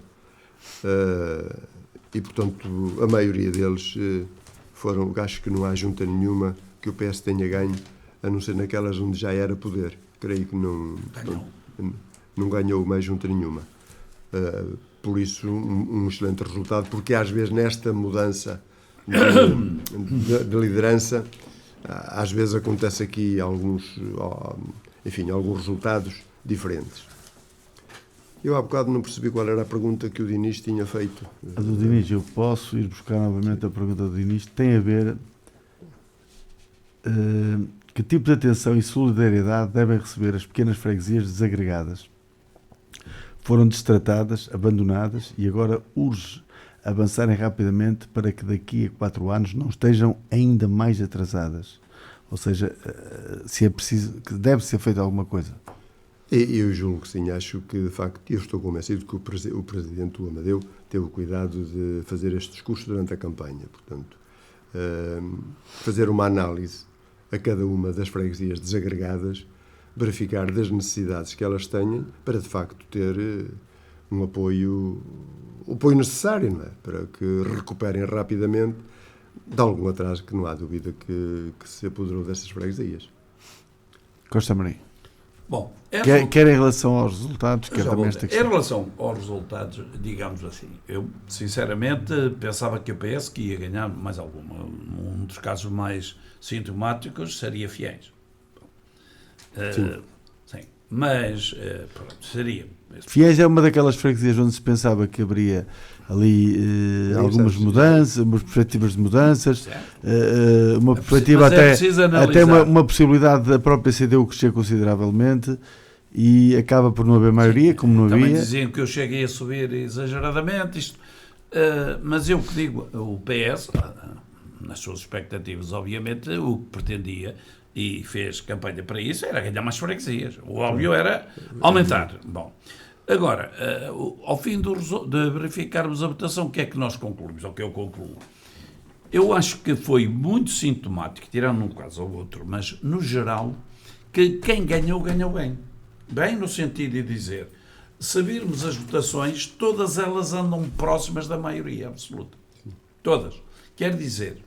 E, portanto, a maioria deles foram, acho que não há junta nenhuma que o PS tenha ganho, a não ser naquelas onde já era poder. Creio que não ganhou mais junta nenhuma. Por isso, um excelente resultado, porque às vezes nesta mudança de liderança, às vezes acontece aqui alguns resultados diferentes. Eu há bocado não percebi qual era a pergunta que o Diniz tinha feito. A do Diniz, eu posso ir buscar novamente a pergunta do Diniz, tem a ver que tipo de atenção e solidariedade devem receber as pequenas freguesias desagregadas. Foram destratadas, abandonadas e agora urge avançarem rapidamente para que daqui a 4 anos não estejam ainda mais atrasadas. Ou seja, se é preciso, que deve ser feita alguma coisa. Eu julgo que sim, acho que de facto, eu estou convencido que o Presidente o Amadeu teve o cuidado de fazer este discurso durante a campanha, portanto, fazer uma análise a cada uma das freguesias desagregadas, verificar das necessidades que elas têm para de facto ter o apoio necessário, não é? Para que recuperem rapidamente de algum atraso que não há dúvida que se apoderou dessas freguesias. Costa Marinho. Bom, quer em relação aos resultados, quer também esta questão. Em relação aos resultados, digamos assim, eu sinceramente pensava que o PS que ia ganhar mais alguma. Um dos casos mais sintomáticos seria Fiéis. Sim. Mas, pronto, seria. Fiéis é uma daquelas freguesias onde se pensava que haveria ali algumas mudanças, umas perspectivas de mudanças, uma perspectiva até uma possibilidade da própria CDU crescer consideravelmente e acaba por não haver maioria, como não havia. Também diziam que eu cheguei a subir exageradamente, mas eu que digo, o PS, nas suas expectativas, obviamente, o que pretendia e fez campanha para isso era ganhar mais freguesias. O óbvio era aumentar. Bom, agora, ao fim de verificarmos a votação, o que é que nós concluímos? Ou que eu concluo? Eu acho que foi muito sintomático, tirando um caso ou outro, mas no geral, que quem ganhou, ganhou bem. Bem no sentido de dizer, se virmos as votações, todas elas andam próximas da maioria absoluta. Todas. Quer dizer,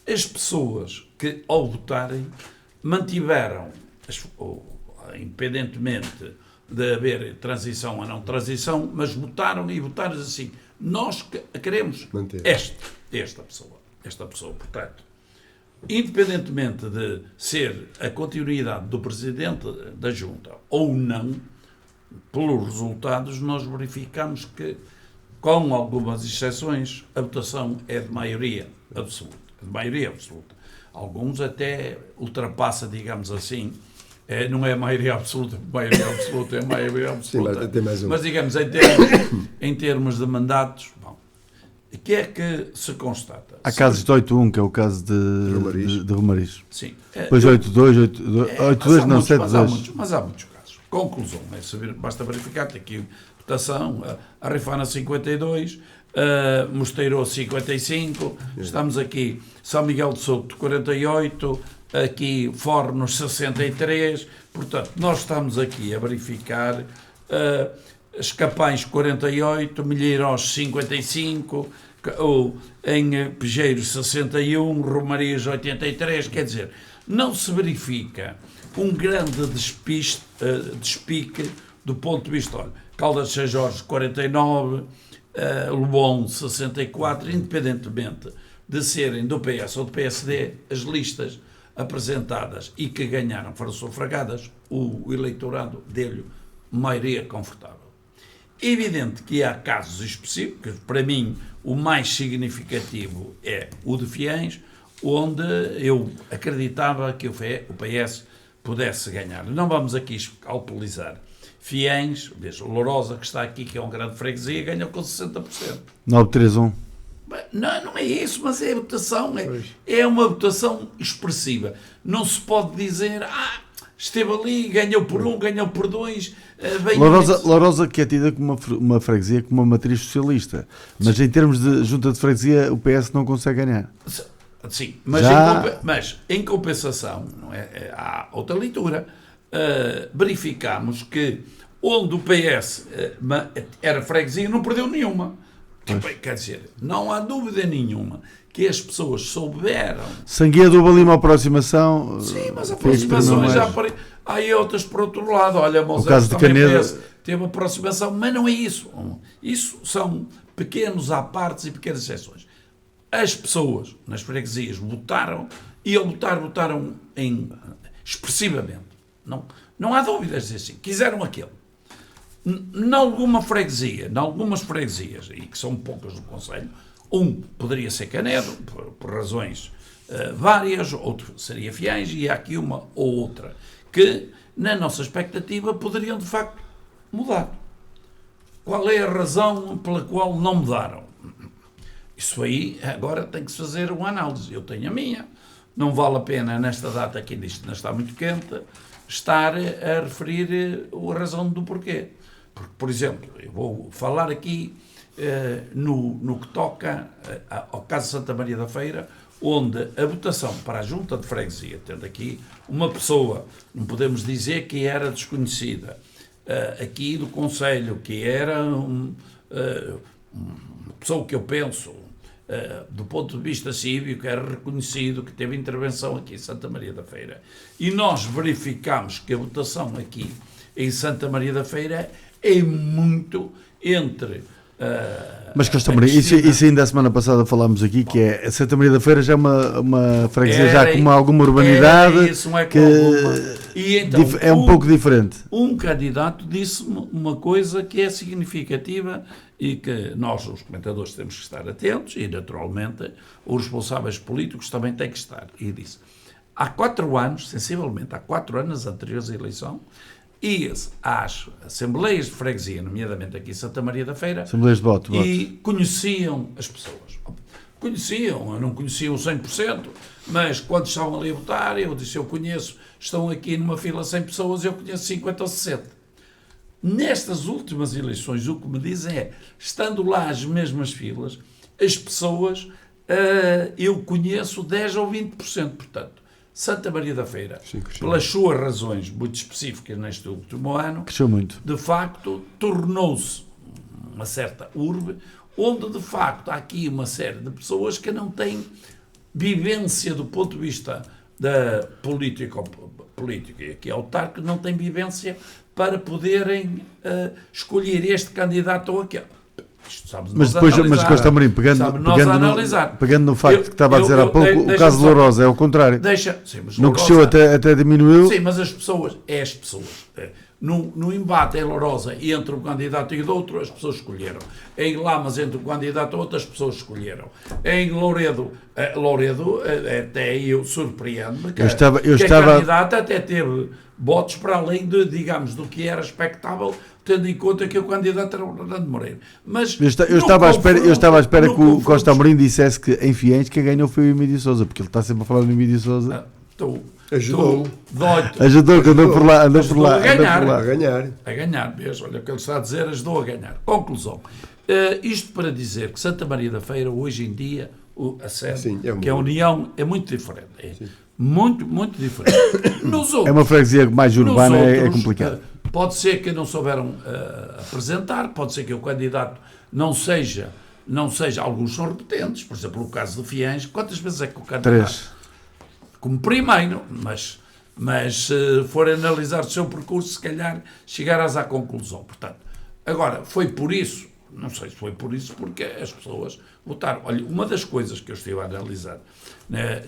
as pessoas que, ao votarem, mantiveram, independentemente de haver transição ou não transição, mas votaram e votaram assim, nós queremos esta pessoa, portanto, independentemente de ser a continuidade do Presidente da Junta ou não, pelos resultados nós verificamos que, com algumas exceções, a votação é de maioria absoluta. Alguns até ultrapassa, digamos assim, não é a maioria absoluta, é a maioria absoluta. Sim, mas digamos, em termos de mandatos, bom, o que é que se constata? Há casos de 8-1, que é o caso de Romariz. Sim. Depois 8-2, 8-2 não, 7-2. Mas há muitos casos. Conclusão, basta verificar, tem aqui votação, a Rifana 52, Mosteiro 55, estamos aqui, São Miguel de Souto 48, aqui Fornos 63, portanto, nós estamos aqui a verificar Escapães 48, Milheiros 55, em Pegeiros 61, Romarias 83, quer dizer, não se verifica um grande despique do ponto de vista, olha, Caldas de São Jorge 49, Lebon 64, independentemente de serem do PS ou do PSD, as listas apresentadas e que ganharam foram sufragadas, o eleitorado deu-lhe maioria confortável. É evidente que há casos específicos, para mim o mais significativo é o de Fiéis, onde eu acreditava que o PS pudesse ganhar. Não vamos aqui escalpelizar. Fiéis, veja, Lourosa, que está aqui, que é uma grande freguesia, ganhou com 60%. 9-3-1. Não é isso, mas é a votação. É uma votação expressiva. Não se pode dizer, esteve ali, ganhou por 1, ganhou por 2. Lourosa, que é tida como uma freguesia, como uma matriz socialista. Mas em termos de junta de freguesia, o PS não consegue ganhar. Sim, mas em compensação, não é? Há outra leitura. Verificamos que onde o PS era freguesia não perdeu nenhuma. Quer dizer, não há dúvida nenhuma que as pessoas souberam. Sanguedo houve ali uma aproximação. Sim, mas aproximações já há outras por outro lado. Olha, o caso de Canedo teve aproximação, mas não é isso. Isso são pequenos à partes e pequenas exceções. as pessoas nas freguesias votaram, e ao votaram expressivamente. Não há dúvidas disso. Quiseram aquele. Nalguma freguesia, nalgumas freguesias, e que são poucas do Conselho, poderia ser Canedo, por razões várias, outro seria Fiães, e há aqui uma ou outra que, na nossa expectativa, poderiam de facto mudar. Qual é a razão pela qual não mudaram? Isso aí, agora tem que se fazer uma análise. Eu tenho a minha. Não vale a pena, nesta data que ainda isto não está muito quente, estar a referir a razão do porquê. Porque, por exemplo, eu vou falar aqui no que toca ao caso de Santa Maria da Feira, onde a votação para a Junta de Freguesia, tendo aqui uma pessoa, não podemos dizer que era desconhecida, aqui do Conselho, que era uma pessoa que eu penso, do ponto de vista cívico, era reconhecido, que teve intervenção aqui em Santa Maria da Feira. E nós verificamos que a votação aqui em Santa Maria da Feira é muito entre... Mas Costa Maria, isso ainda a semana passada falámos aqui, que é Santa Maria da Feira já é uma freguesia já com alguma urbanidade, isso, não é que e então, é um pouco diferente. Um candidato disse-me uma coisa que é significativa e que nós, os comentadores, temos que estar atentos, e naturalmente os responsáveis políticos também têm que estar. E disse, há 4 anos, sensivelmente há 4 anos anteriores à eleição, ia-se às assembleias de freguesia, nomeadamente aqui em Santa Maria da Feira, assembleias de voto, e conheciam as pessoas. Conheciam, eu não conhecia o 100%, mas quando estavam ali a votar, eu disse, eu conheço, estão aqui numa fila 100 pessoas, eu conheço 50 ou 60. Nestas últimas eleições, o que me dizem é, estando lá as mesmas filas, as pessoas, eu conheço 10 ou 20%, portanto, Santa Maria da Feira, pelas suas razões muito específicas neste último ano, cresceu muito. De facto, tornou-se uma certa urbe, onde de facto há aqui uma série de pessoas que não têm vivência do ponto de vista da política, e aqui autárquico, não têm vivência para poderem escolher este candidato ou aquele. Mas depois, Costa Amorim, pegando no facto que estava a dizer há pouco, o caso de Lourosa é o contrário. Não cresceu, até diminuiu. Sim, mas as pessoas. No embate em Lourosa entre um candidato e outro, as pessoas escolheram. Em Lamas, entre um candidato e outro, as pessoas escolheram. Em Louredo, até eu surpreendo-me que a candidata até teve votos para além de, digamos, do que era expectável, tendo em conta que o candidato era o Fernando Moreira. Mas eu estava à espera que o Costa Amorim dissesse que em Fiães quem ganhou foi o Emílio Sousa, porque ele está sempre a falar do Emílio Sousa. Ajudou que andou por lá. A ganhar, mesmo. Olha o que ele está a dizer, ajudou a ganhar. Conclusão. Isto para dizer que Santa Maria da Feira, hoje em dia, a sede, que a União, é muito diferente. Muito, muito diferente. É uma freguesia mais urbana, é complicado. Pode ser que não souberam apresentar, pode ser que o candidato não seja, alguns são repetentes, por exemplo, no caso de Fiães, quantas vezes é que o candidato... 3. Como primeiro, mas se for analisar o seu percurso, se calhar chegarás à conclusão. Portanto, agora, foi por isso, não sei se foi por isso, porque as pessoas votaram. Olha, uma das coisas que eu estive a analisar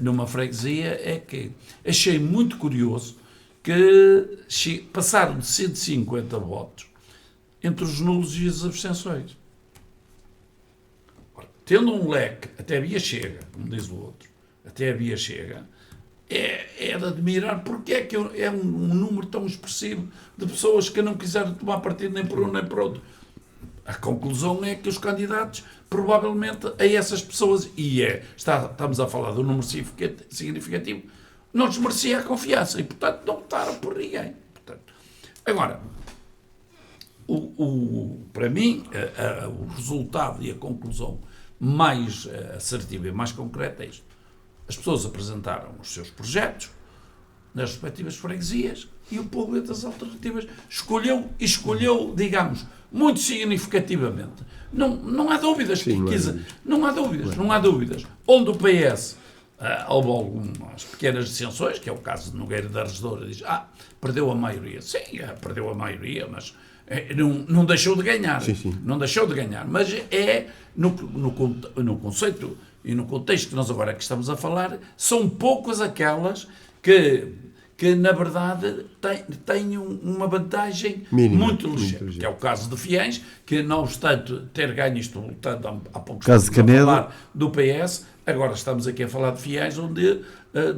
numa freguesia é que achei muito curioso que passaram de 150 votos entre os nulos e as abstenções. Ora, tendo um leque, até havia chega, como diz o outro, até havia chega, é de admirar porque é que é um número tão expressivo de pessoas que não quiseram tomar partido nem por um nem por outro. A conclusão é que os candidatos, provavelmente, a essas pessoas, estamos a falar de um número significativo, não lhes merecia a confiança e, portanto, não votaram por ninguém. Portanto, agora, para mim, o resultado e a conclusão mais assertiva e mais concreta é isto. As pessoas apresentaram os seus projetos nas respectivas freguesias e o povo das alternativas escolheu, digamos, muito significativamente. Não há dúvidas. Sim, não há dúvidas. Onde o PS houve algumas pequenas dissensões, que é o caso de Nogueira da Regedoura, diz, perdeu a maioria. Sim, perdeu a maioria, mas não deixou de ganhar. Sim. Não deixou de ganhar, mas é no conceito e no contexto que nós agora aqui estamos a falar, são poucas aquelas que na verdade têm uma vantagem mínima, muito ligeira, que é o caso de Fiéis, que não obstante ter ganho isto, voltando há pouco Caso tempo Canedo. a falar do PS, agora estamos aqui a falar de Fiéis, onde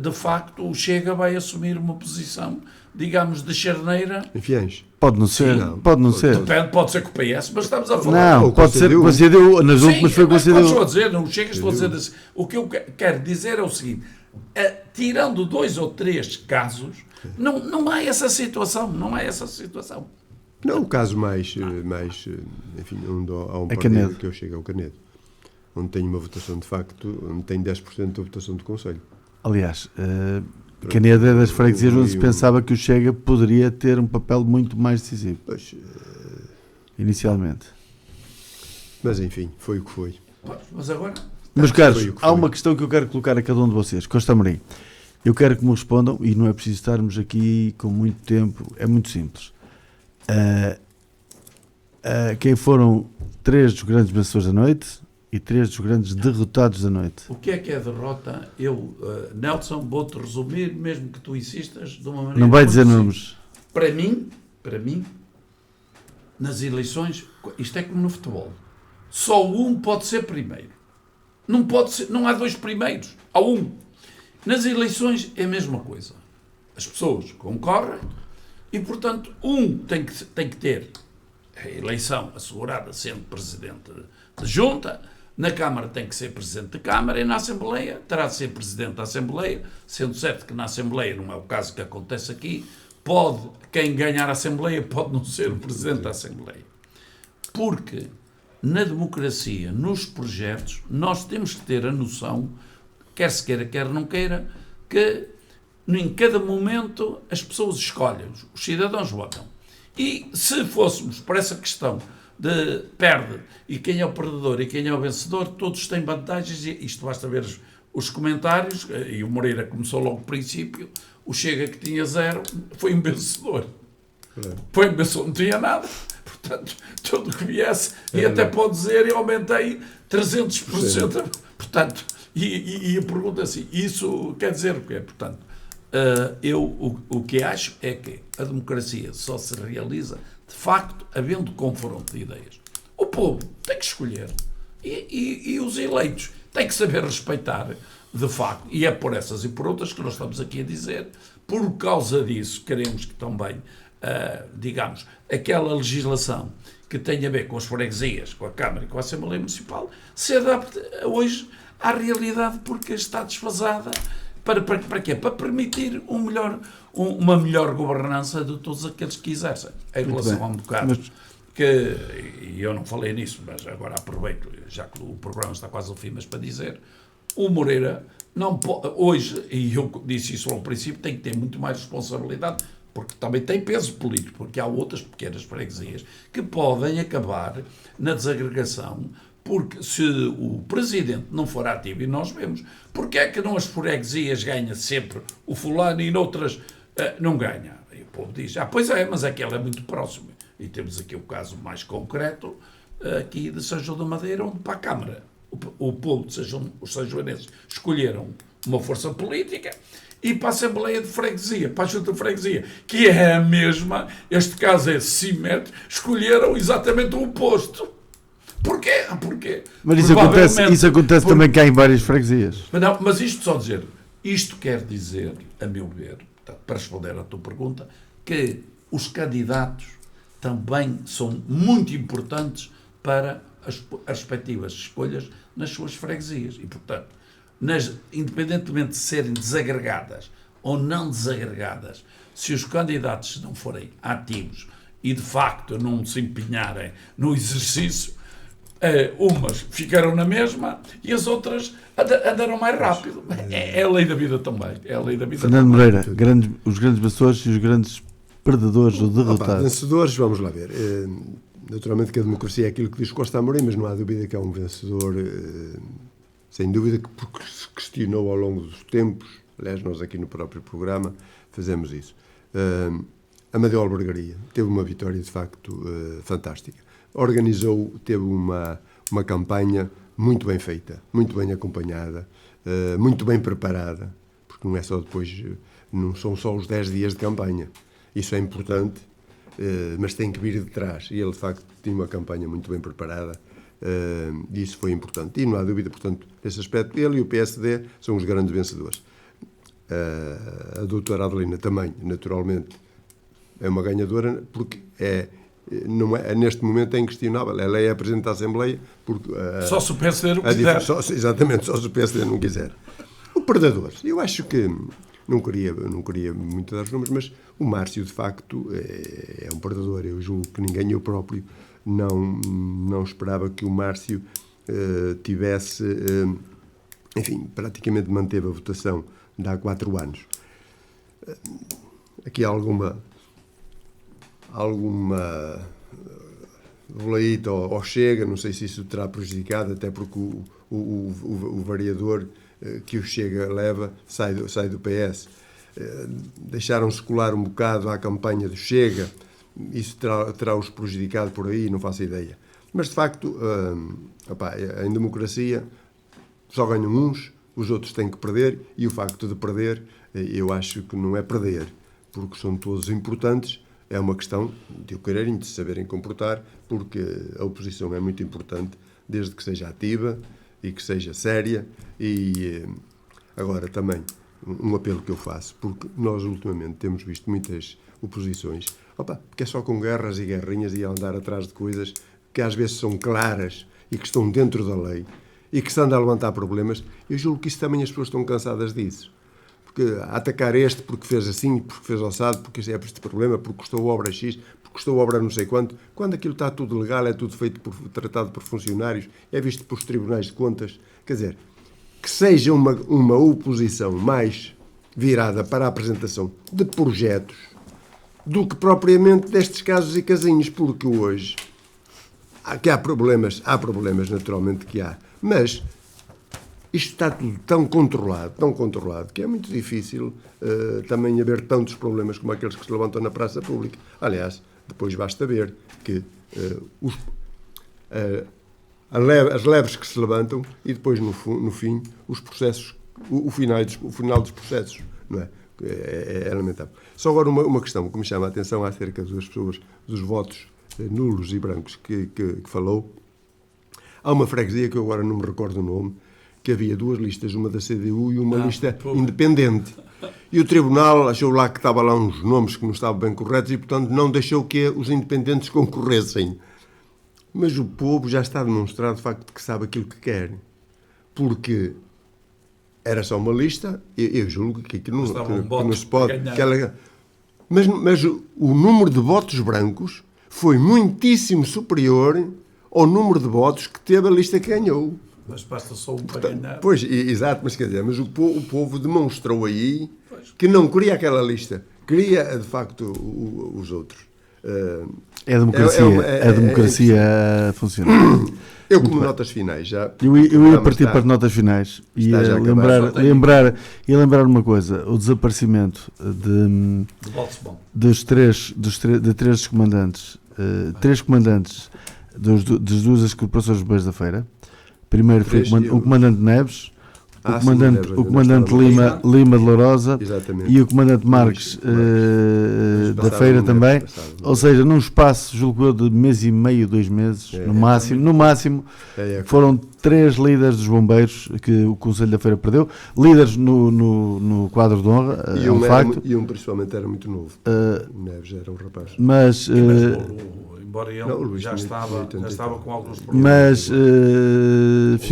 de facto o Chega vai assumir uma posição, digamos, de charneira. Em Fiéis. Pode não ser, pode não ser. Depende, pode ser com o PS, mas estamos a falar... Não, pode ser que concedeu, nas últimas foi mas concedeu. estou a dizer, não Chega, estou a dizer assim. O que eu quero dizer é o seguinte, tirando 2 ou 3 casos, não há essa situação, não há essa situação. Não, o caso mais enfim, onde há um partido Canedo. que eu chego ao Canedo, onde tem uma votação de facto, onde tem 10% da votação do Conselho. Aliás, Canedo é das freguesias onde se pensava que o Chega poderia ter um papel muito mais decisivo, Pois, inicialmente. mas enfim, foi o que foi. Mas agora... Meus caros, Foi o que há foi. uma questão que eu quero colocar a cada um de vocês. Costa Amorim, eu quero que me respondam, e não é preciso estarmos aqui com muito tempo, é muito simples. Quem foram 3 dos grandes vencedores da noite e 3 dos grandes derrotados da noite? O que é derrota? Eu, Nelson, vou-te resumir, mesmo que tu insistas, de uma maneira... Não vai muito dizer simples. números. Para mim, nas eleições, isto é como no futebol. Só um pode ser primeiro. Não pode ser, não há 2 primeiros, há um. Nas eleições é a mesma coisa. As pessoas concorrem e, portanto, um tem que ter a eleição assegurada sendo presidente de junta, na Câmara tem que ser presidente de Câmara e na Assembleia terá de ser presidente da Assembleia, sendo certo que na Assembleia, não é o caso que acontece aqui, quem ganhar a Assembleia pode não ser o presidente da Assembleia. Porque na democracia, nos projetos, nós temos que ter a noção, quer se queira, quer não queira, que em cada momento as pessoas escolhem, os cidadãos votam. E se fôssemos por essa questão de perde e quem é o perdedor e quem é o vencedor, todos têm vantagens, e isto basta ver os comentários, e o Moreira começou logo no princípio, o Chega que tinha 0 foi um vencedor. Foi um vencedor, não tinha nada. Portanto, tudo o que viesse, e até pode dizer, eu aumentei 300%. Portanto, e a pergunta assim, isso quer dizer o quê? Portanto, o que acho é que a democracia só se realiza, de facto, havendo confronto de ideias. O povo tem que escolher e os eleitos têm que saber respeitar, de facto, e é por essas e por outras que nós estamos aqui a dizer. Por causa disso, queremos que também, digamos, aquela legislação que tem a ver com as freguesias, com a Câmara e com a Assembleia Municipal, se adapte hoje à realidade, porque está desfasada. Para quê? Para permitir uma melhor governança de todos aqueles que exercem. Em relação a um bocado, e eu não falei nisso, mas agora aproveito, já que o programa está quase ao fim, mas para dizer, o Moreira não pode, hoje, e eu disse isso ao princípio, tem que ter muito mais responsabilidade, porque também tem peso político, porque há outras pequenas freguesias que podem acabar na desagregação, porque se o presidente não for ativo, e nós vemos, porque é que nas freguesias ganha sempre o fulano e noutras não ganha? E o povo diz, pois é, mas aquela é muito próxima. E temos aqui o caso mais concreto, aqui de São João da Madeira, onde para a Câmara o povo, os sanjoanenses, escolheram uma força política, e para a Assembleia de Freguesia, para a Junta de Freguesia, que é a mesma, este caso é simétrico, escolheram exatamente o oposto. Porquê? Porque mas isso acontece também cá em várias freguesias. Não, mas isto só dizer, isto quer dizer, a meu ver, para responder à tua pergunta, que os candidatos também são muito importantes para as respectivas escolhas nas suas freguesias. E, portanto, independentemente de serem desagregadas ou não desagregadas, se os candidatos não forem ativos e, de facto, não se empenharem no exercício, umas ficaram na mesma e as outras andaram mais rápido. É a lei da vida também. É a lei da vida. Fernando Moreira, os grandes vencedores e os grandes perdedores ou derrotados. Vencedores, vamos lá ver. Naturalmente que a democracia é aquilo que diz Costa Amorim, mas não há dúvida que é um vencedor, sem dúvida, que porque se questionou ao longo dos tempos. Aliás, nós aqui no próprio programa fazemos isso. Amadeu Albergaria teve uma vitória de facto fantástica. Teve uma campanha muito bem feita, muito bem acompanhada, muito bem preparada, porque não é só depois, não são só os 10 dias de campanha. Isso é importante, mas tem que vir de trás. E ele, de facto, tinha uma campanha muito bem preparada, e isso foi importante. E não há dúvida, portanto, nesse aspecto, ele e o PSD são os grandes vencedores. A doutora Adelina também, naturalmente, é uma ganhadora, porque não é, neste momento é inquestionável. Ela é a Presidente da Assembleia, porque... Só se o PSD não quiser. Exatamente, só se o PSD não quiser. O perdedor, eu acho que... Não queria muito dar os números, mas o Márcio, de facto, é um perdedor. Eu julgo que ninguém, eu próprio, não esperava que o Márcio tivesse... enfim, praticamente manteve a votação de há 4 anos. Aqui há alguma volaíta ou Chega, não sei se isso terá prejudicado, até porque o variador que o Chega leva sai do PS. Deixaram-se colar um bocado à campanha do Chega, isso terá-os prejudicado por aí, não faço ideia. Mas, de facto, em democracia só ganham uns, os outros têm que perder, e o facto de perder, eu acho que não é perder, porque são todos importantes, é uma questão de o quererem, de se saberem comportar, porque a oposição é muito importante, desde que seja ativa e que seja séria. E agora também um apelo que eu faço, porque nós ultimamente temos visto muitas oposições, que é só com guerras e guerrinhas e a andar atrás de coisas que às vezes são claras e que estão dentro da lei e que se anda a levantar problemas. Eu julgo que isso também as pessoas estão cansadas disso. Porque atacar este porque fez assim, porque fez assado, porque é por este problema, porque custou obra X, porque custou obra não sei quanto, quando aquilo está tudo legal, é tudo feito tratado por funcionários, é visto pelos tribunais de contas. Quer dizer, que seja uma oposição mais virada para a apresentação de projetos do que propriamente destes casos e casinhos, porque hoje há problemas naturalmente que há, mas isto está tudo tão controlado, que é muito difícil também haver tantos problemas como aqueles que se levantam na praça pública. Aliás, depois basta ver que as leves que se levantam e depois, no fim, os processos, o final dos processos, não é? É lamentável. Só agora uma questão que me chama a atenção acerca das pessoas, dos votos nulos e brancos que falou. Há uma freguesia que eu agora não me recordo o nome, que havia 2 listas, uma da CDU e uma lista independente. E o Tribunal achou lá que estava lá uns nomes que não estavam bem corretos e, portanto, não deixou que os independentes concorressem. Mas o povo já está demonstrado, de facto, que sabe aquilo que quer. Porque era só uma lista, eu julgo que aquilo não se pode... Mas o número de votos brancos foi muitíssimo superior ao número de votos que teve a lista que ganhou. Mas basta só um para ganhar. Pois, exato, mas quer dizer, mas o povo demonstrou aí que não queria aquela lista, queria, de facto, os outros. É a democracia a funcionar. Eu, como notas finais, já... Eu ia partir para as notas finais e lembrar uma coisa: o desaparecimento de 3 comandantes, 3 comandantes das 2 corporações de Bois da Feira. Primeiro foi o comandante Neves, o comandante Lima de Lourosa. Exatamente. E o comandante Marques da Feira também. Ou seja, num espaço, julgo eu, de mês e meio, 2 meses, no máximo, foram 3 líderes dos bombeiros que o Conselho da Feira perdeu. Líderes no quadro de honra, é um facto. E um principalmente era muito novo. O Neves era um rapaz. Mas embora ele já estava com alguns problemas. Mas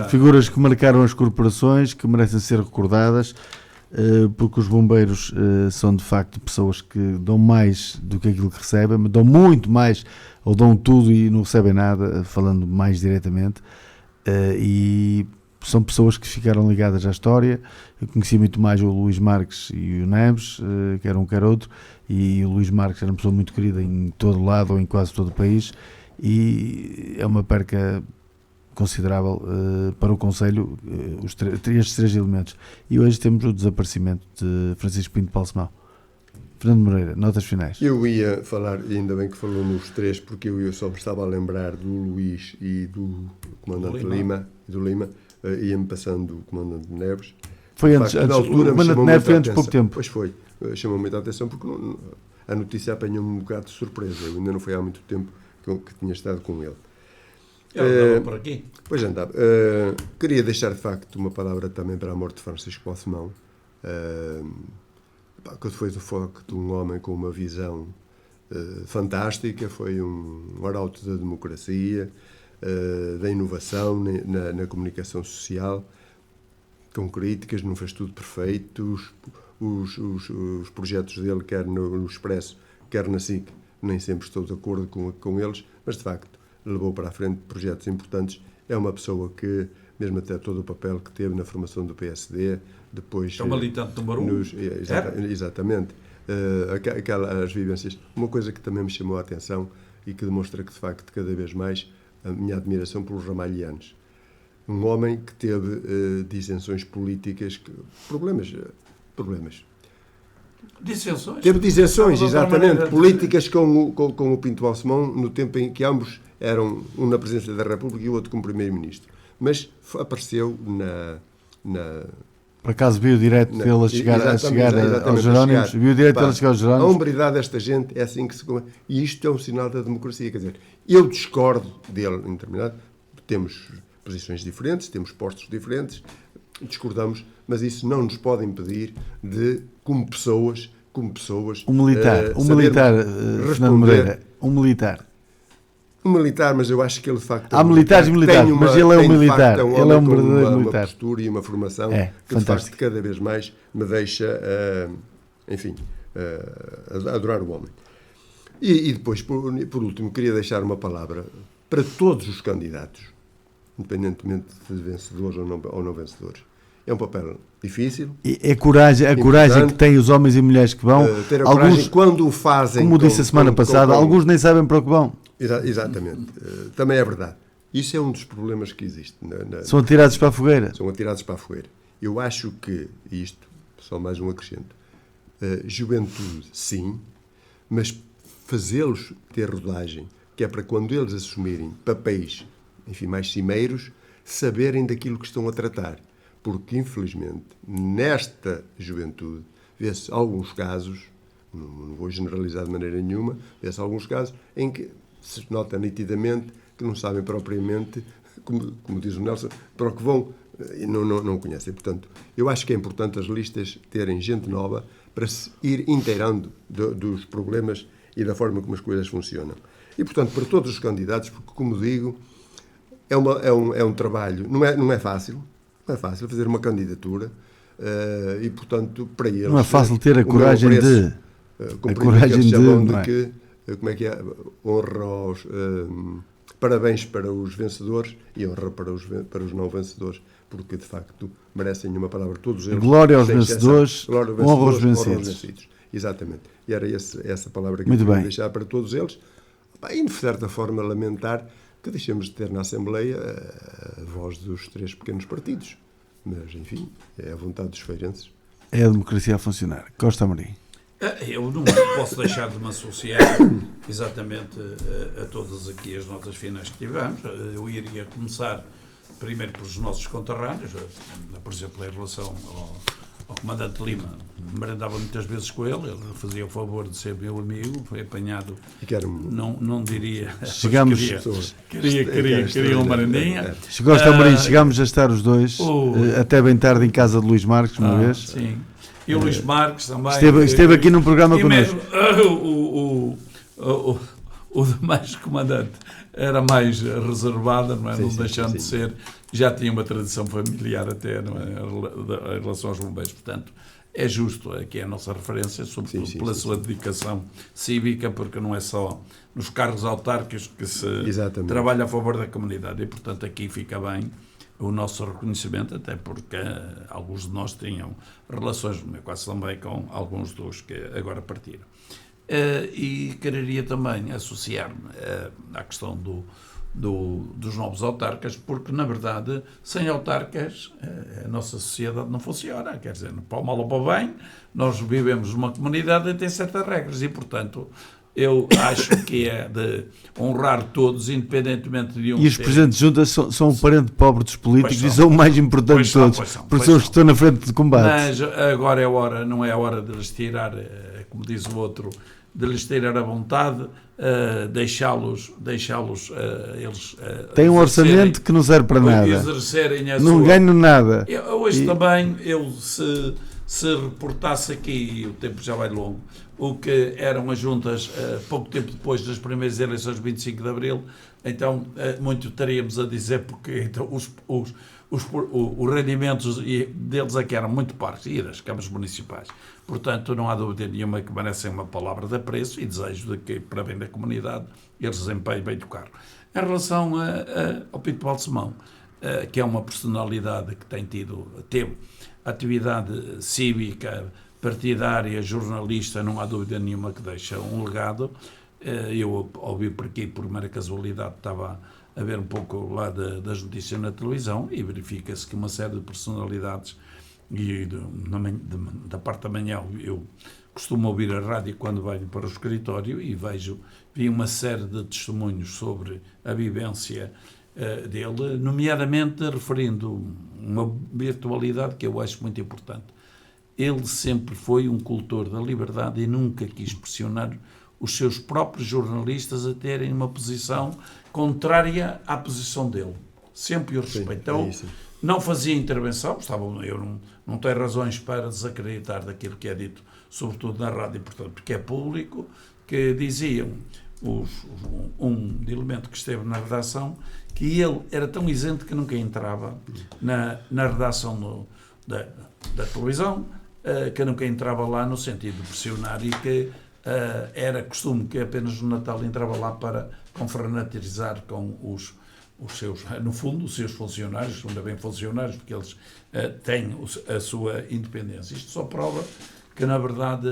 figuras que marcaram as corporações, que merecem ser recordadas, porque os bombeiros são de facto pessoas que dão mais do que aquilo que recebem, mas dão muito mais, ou dão tudo e não recebem nada, falando mais diretamente, e são pessoas que ficaram ligadas à história. Eu conheci muito mais o Luís Marques e o Neves, quer um quer outro, e o Luís Marques era uma pessoa muito querida em todo lado, ou em quase todo o país, e é uma perca considerável para o Conselho, estes 3 elementos. E hoje temos o desaparecimento de Francisco Pinto Balsemão. Fernando Moreira, notas finais. Eu ia falar, e ainda bem que falou nos 3, porque eu só me estava a lembrar do Luís e do Comandante do Lima, ia-me passando o Comandante Neves. Foi De antes, facto, na altura, o Comandante Neves foi antes de pouco tempo. Pois foi, chamou muita atenção porque a notícia apanhou-me um bocado de surpresa. Eu ainda não foi há muito tempo que tinha estado com ele. Ele andava por aqui. Pois andava. Queria deixar, de facto, uma palavra também para a morte de Francisco Balsemão, que foi de facto um homem com uma visão fantástica, foi um arauto da democracia, da inovação na comunicação social, com críticas, não fez tudo perfeito. Os projetos dele, quer no Expresso, quer na SIC, nem sempre estou de acordo com eles, mas de facto levou para a frente projetos importantes. É uma pessoa que, mesmo até todo o papel que teve na formação do PSD, depois... É um militante número 1. Exatamente. Aquelas vivências. Uma coisa que também me chamou a atenção e que demonstra que, de facto, cada vez mais a minha admiração pelos ramalhianos. Um homem que teve dissensões políticas, problemas. Dissensões? Teve dissensões, exatamente, políticas com o Pinto Balsemão, no tempo em que ambos eram, um na Presidência da República e o outro como Primeiro-Ministro. Mas apareceu Por acaso viu direto dele a chegar aos Jerónimos? Viu direto dele a chegar aos Jerónimos? A hombridade desta gente é assim que se... E isto é um sinal da democracia. Quer dizer, eu discordo dele em determinado... Temos posições diferentes, temos postos diferentes, discordamos, mas isso não nos pode impedir de, como pessoas... Um militar, Fernando Moreira, um militar, mas eu acho que ele, de facto... Há militares e militares, mas ele é um militar. Ele é um verdadeiro militar. Uma postura e uma formação que, fantástico. de facto, cada vez mais me deixa, adorar o homem. E depois, por último, queria deixar uma palavra para todos os candidatos, independentemente de vencedores ou não vencedores. É um papel difícil. É a coragem que têm os homens e mulheres que vão. Ter a coragem quando o fazem. Como disse a semana passada, alguns nem sabem para o que vão. Exatamente. Também é verdade. Isso é um dos problemas que existe. São atirados para a fogueira. São atirados para a fogueira. Eu acho que, isto, só mais um acrescento, juventude, sim, mas fazê-los ter rodagem, que é para quando eles assumirem papéis, enfim, mais cimeiros, saberem daquilo que estão a tratar. Porque, infelizmente, nesta juventude, vê-se alguns casos, não vou generalizar de maneira nenhuma, vê-se alguns casos em que se nota nitidamente que não sabem propriamente, como diz o Nelson, para o que vão, não conhecem. Portanto, eu acho que é importante as listas terem gente nova para se ir inteirando dos problemas e da forma como as coisas funcionam. E, portanto, para todos os candidatos, porque, como digo, é um trabalho, não é fácil. Não é fácil fazer uma candidatura e, portanto, para eles... Não é fácil ter a coragem de... Como é que é? Honra aos... parabéns para os vencedores e honra para os não vencedores, porque, de facto, merecem uma palavra todos eles. Glória aos vencedores, honra aos vencidos. Exatamente. E era essa palavra que eu queria deixar para todos eles. E, de certa forma, lamentar que deixemos de ter na Assembleia a voz dos 3 pequenos partidos. Mas, enfim, é a vontade dos feirenses. É a democracia a funcionar. Costa Amorim. Eu não posso deixar de me associar exatamente a todas aqui as notas finais que tivemos. Eu iria começar primeiro pelos nossos conterrâneos, por exemplo, em relação ao Comandante Lima. Merendava muitas vezes com ele fazia o favor de ser meu amigo, foi apanhado, não diria, chegamos, queria uma merendinha. Costa Amorim, chegámos a estar os dois, até bem tarde em casa de Luís Marques, uma vez. Sim. E o Luís Marques também. Esteve aqui num programa connosco. O demais comandante era mais reservado, não é? Não deixando de ser. Já tinha uma tradição familiar até, não é? Em relação aos bombeiros. Portanto, é justo, aqui é a nossa referência, sobretudo pela sua dedicação cívica, porque não é só nos cargos autárquicos que se trabalha a favor da comunidade. E, portanto, aqui fica bem o nosso reconhecimento, até porque alguns de nós tinham relações, quase também, com alguns dos que agora partiram. E quereria também associar-me à questão dos novos autarcas, porque, na verdade, sem autarcas, a nossa sociedade não funciona. Quer dizer, para o mal ou para o bem, nós vivemos numa comunidade e tem certas regras e, portanto, eu acho que é de honrar todos, independentemente de um. E os presidentes de juntas são o parente pobre dos políticos e são o mais importante de Pois todos, são, porque são os que estão na frente de combate. Mas agora é hora, não é a hora de lhes tirar, como diz o outro, de lhes tirar a vontade, deixá-los eles Tem um orçamento que não serve para nada. Exercerem a não sua... ganho nada. Hoje também, se reportasse aqui, e o tempo já vai longo, o que eram as juntas pouco tempo depois das primeiras eleições de 25 de Abril, então muito estaríamos a dizer, porque então, os rendimentos deles aqui eram muito parcos, e das câmaras municipais. Portanto, não há dúvida nenhuma que merecem uma palavra de apreço e desejo de que, para bem da comunidade, eles desempenhem bem do cargo. Em relação ao Pinto Balsemão, que é uma personalidade que teve atividade cívica, partidária, jornalista, não há dúvida nenhuma que deixa um legado. Eu ouvi por aqui, por mera casualidade, estava a ver um pouco lá das notícias na televisão e verifica-se que uma série de personalidades, e da parte da manhã eu costumo ouvir a rádio quando venho para o escritório e vi uma série de testemunhos sobre a vivência dele, nomeadamente referindo uma virtualidade que eu acho muito importante. Ele sempre foi um cultor da liberdade e nunca quis pressionar os seus próprios jornalistas a terem uma posição contrária à posição dele. Sempre o respeitou, não fazia intervenção, eu não tenho razões para desacreditar daquilo que é dito, sobretudo na rádio, portanto, porque é público, que diziam um elemento que esteve na redação, que ele era tão isento que nunca entrava na redação da televisão, que nunca entrava lá no sentido de pressionar e que era costume que apenas no Natal entrava lá para confraternizar com os seus, no fundo, os seus funcionários, ainda bem funcionários, porque eles têm a sua independência. Isto só prova que, na verdade,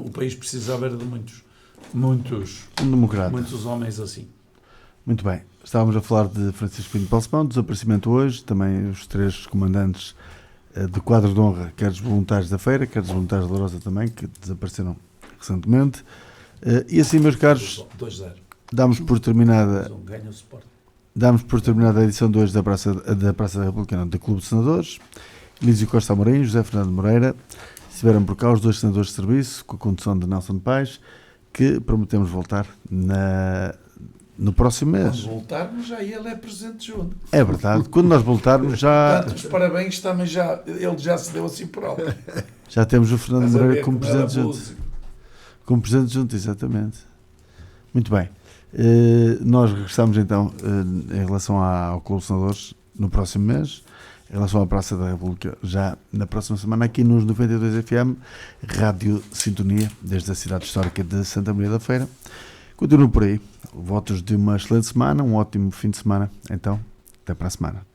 o país precisa haver de muitos homens assim. Muito bem. Estávamos a falar de Francisco Pinto Balsemão, desaparecimento hoje, também os 3 comandantes do quadro de honra, quer dos voluntários da feira, quer dos voluntários da Lourosa também, que desapareceram recentemente. E assim, meus caros, 2-0. damos por terminada a edição de hoje da Praça da República, não, do Clube de Senadores. Lísio Costa Amorim, José Fernando Moreira, estiveram por cá os 2 senadores de serviço, com a condução de Nelson Paes, que prometemos voltar no próximo mês. Quando voltarmos, já ele é presidente junto. É verdade, quando nós voltarmos já... Portanto, os parabéns também ele já se deu assim próprio. Já temos o Fernando Moreira como presidente junto. Como presidente junto, exatamente. Muito bem. Nós regressamos então em relação ao Clube de Senadores no próximo mês, em relação à Praça da República já na próxima semana, aqui nos 92 FM, Rádio Sintonia, desde a cidade histórica de Santa Maria da Feira. Continuo por aí. Votos de uma excelente semana, um ótimo fim de semana. Então, até para a semana.